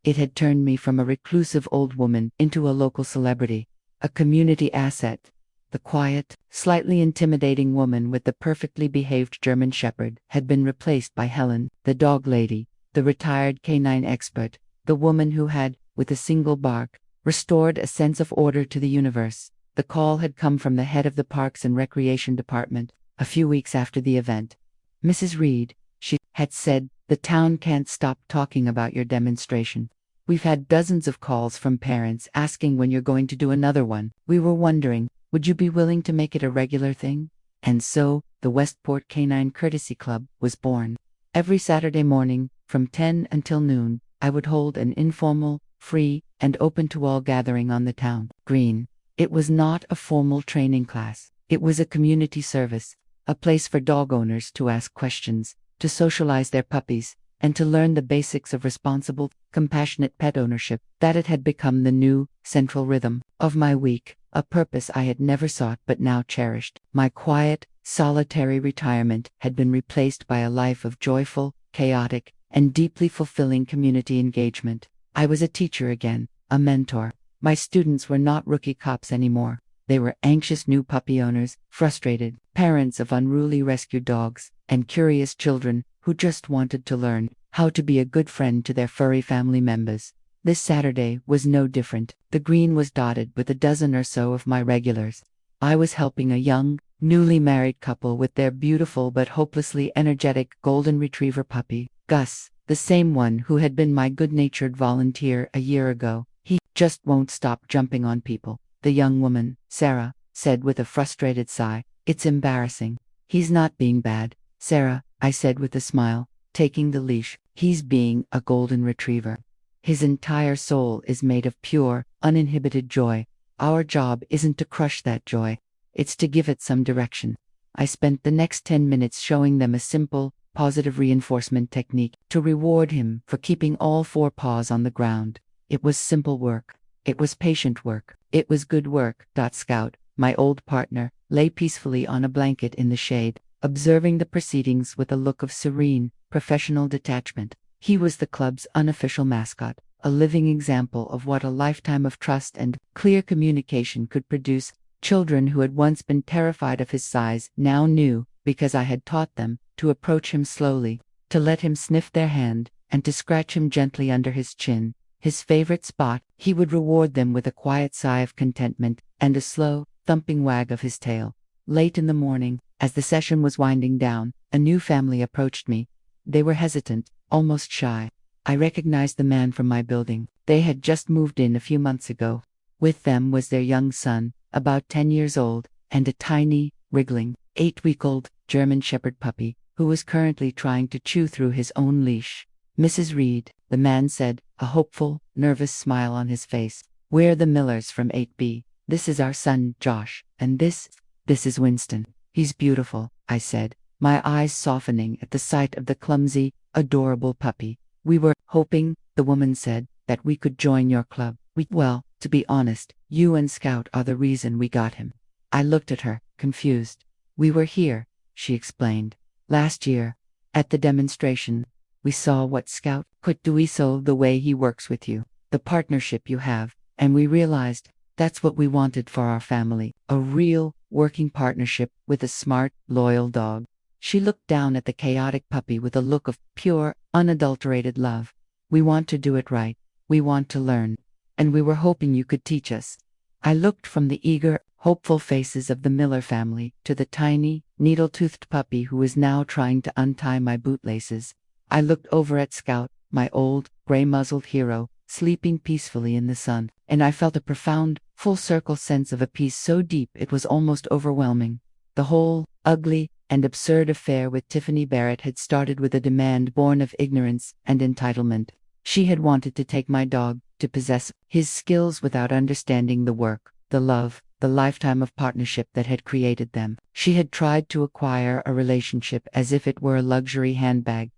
It had turned me from a reclusive old woman into a local celebrity, a community asset. The quiet, slightly intimidating woman with the perfectly behaved German Shepherd had been replaced by Helen, the dog lady, the retired canine expert, the woman who had, with a single bark, restored a sense of order to the universe. The call had come from the head of the Parks and Recreation Department, a few weeks after the event. "Mrs. Reed," she had said, "the town can't stop talking about your demonstration. We've had dozens of calls from parents asking when you're going to do another one. We were wondering, would you be willing to make it a regular thing?" And so, the Westport Canine Courtesy Club was born. Every Saturday morning, from 10 until noon, I would hold an informal, free, and open to all gathering on the town green. It was not a formal training class. It was a community service, a place for dog owners to ask questions, to socialize their puppies, and to learn the basics of responsible, compassionate pet ownership. That it had become the new, central rhythm of my week, a purpose I had never sought but now cherished. My quiet, solitary retirement had been replaced by a life of joyful, chaotic, and deeply fulfilling community engagement. I was a teacher again, a mentor. My students were not rookie cops anymore. They were anxious new puppy owners, frustrated parents of unruly rescue dogs, and curious children who just wanted to learn how to be a good friend to their furry family members. This Saturday was no different. The green was dotted with a dozen or so of my regulars. I was helping a young, newly married couple with their beautiful but hopelessly energetic golden retriever puppy, Gus, the same one who had been my good-natured volunteer a year ago. "He just won't stop jumping on people," the young woman, Sarah, said with a frustrated sigh. "It's embarrassing." "He's not being bad, Sarah," I said with a smile, taking the leash. "He's being a golden retriever. His entire soul is made of pure, uninhibited joy. Our job isn't to crush that joy. It's to give it some direction." I spent the next 10 minutes showing them a simple, positive reinforcement technique to reward him for keeping all 4 paws on the ground. It was simple work. It was patient work. It was good work. Scout, my old partner, lay peacefully on a blanket in the shade, observing the proceedings with a look of serene, professional detachment. He was the club's unofficial mascot, a living example of what a lifetime of trust and clear communication could produce. Children who had once been terrified of his size now knew, because I had taught them, to approach him slowly, to let him sniff their hand, and to scratch him gently under his chin, his favorite spot. He would reward them with a quiet sigh of contentment and a slow, thumping wag of his tail. Late in the morning, As the session was winding down, a new family approached me. They were hesitant, almost shy. I recognized the man from my building. They had just moved in a few months ago. With them was their young son, about 10 years old, and a tiny, wriggling, 8-week-old German Shepherd puppy, who was currently trying to chew through his own leash. "Mrs. Reed," the man said, a hopeful, nervous smile on his face. "We're the Millers from 8B. This is our son, Josh, and this is Winston. He's beautiful," I said, my eyes softening at the sight of the clumsy, adorable puppy. "We were hoping," the woman said, "that we could join your club. Well, to be honest, you and Scout are the reason we got him." I looked at her, confused. "We were here," she explained, "last year, at the demonstration. We saw what Scout could do. We saw the way he works with you, the partnership you have, and we realized that's what we wanted for our family, a real, working partnership with a smart, loyal dog." She looked down at the chaotic puppy with a look of pure, unadulterated love. "We want to do it right. We want to learn. And we were hoping you could teach us." I looked from the eager, hopeful faces of the Miller family to the tiny, needle-toothed puppy who was now trying to untie my bootlaces. I looked over at Scout, my old, gray-muzzled hero, sleeping peacefully in the sun, and I felt a profound, full-circle sense of a peace so deep it was almost overwhelming. The whole, ugly, and absurd affair with Tiffany Barrett had started with a demand born of ignorance and entitlement. She had wanted to take my dog, to possess his skills without understanding the work, the love, the lifetime of partnership that had created them. She had tried to acquire a relationship as if it were a luxury handbag.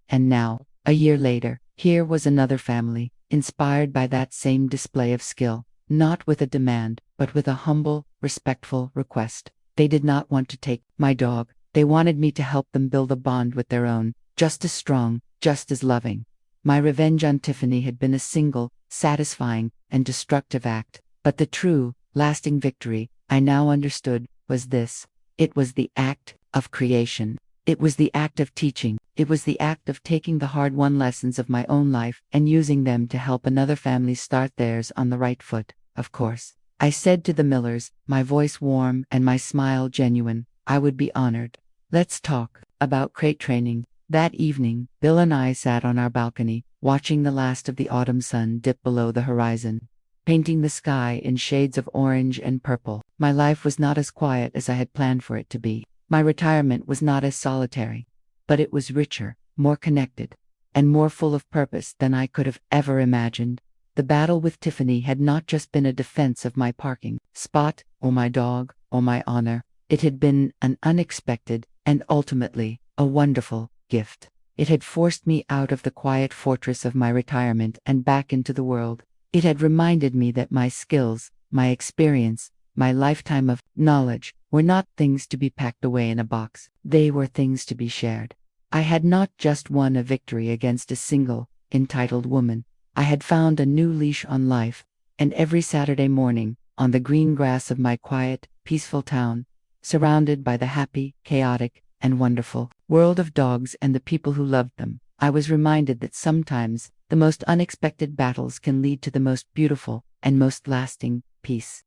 And now, a year later, here was another family, inspired by that same display of skill, not with a demand, but with a humble, respectful request. They did not want to take my dog. They wanted me to help them build a bond with their own, just as strong, just as loving. My revenge on Tiffany had been a single, satisfying, and destructive act, but the true, lasting victory, I now understood, was this. It was the act of creation. It was the act of teaching. It was the act of taking the hard-won lessons of my own life and using them to help another family start theirs on the right foot. "Of course," I said to the Millers, my voice warm and my smile genuine, "I would be honored. Let's talk about crate training." That evening, Bill and I sat on our balcony, watching the last of the autumn sun dip below the horizon, painting the sky in shades of orange and purple. My life was not as quiet as I had planned for it to be. My retirement was not as solitary, but it was richer, more connected, and more full of purpose than I could have ever imagined. The battle with Tiffany had not just been a defense of my parking spot, or my dog, or my honor. It had been an unexpected, and ultimately, a wonderful gift. It had forced me out of the quiet fortress of my retirement and back into the world. It had reminded me that my skills, my experience, my lifetime of knowledge were not things to be packed away in a box. They were things to be shared. I had not just won a victory against a single, entitled woman. I had found a new leash on life, and every Saturday morning, on the green grass of my quiet, peaceful town, surrounded by the happy, chaotic, and wonderful world of dogs and the people who loved them, I was reminded that sometimes the most unexpected battles can lead to the most beautiful and most lasting peace.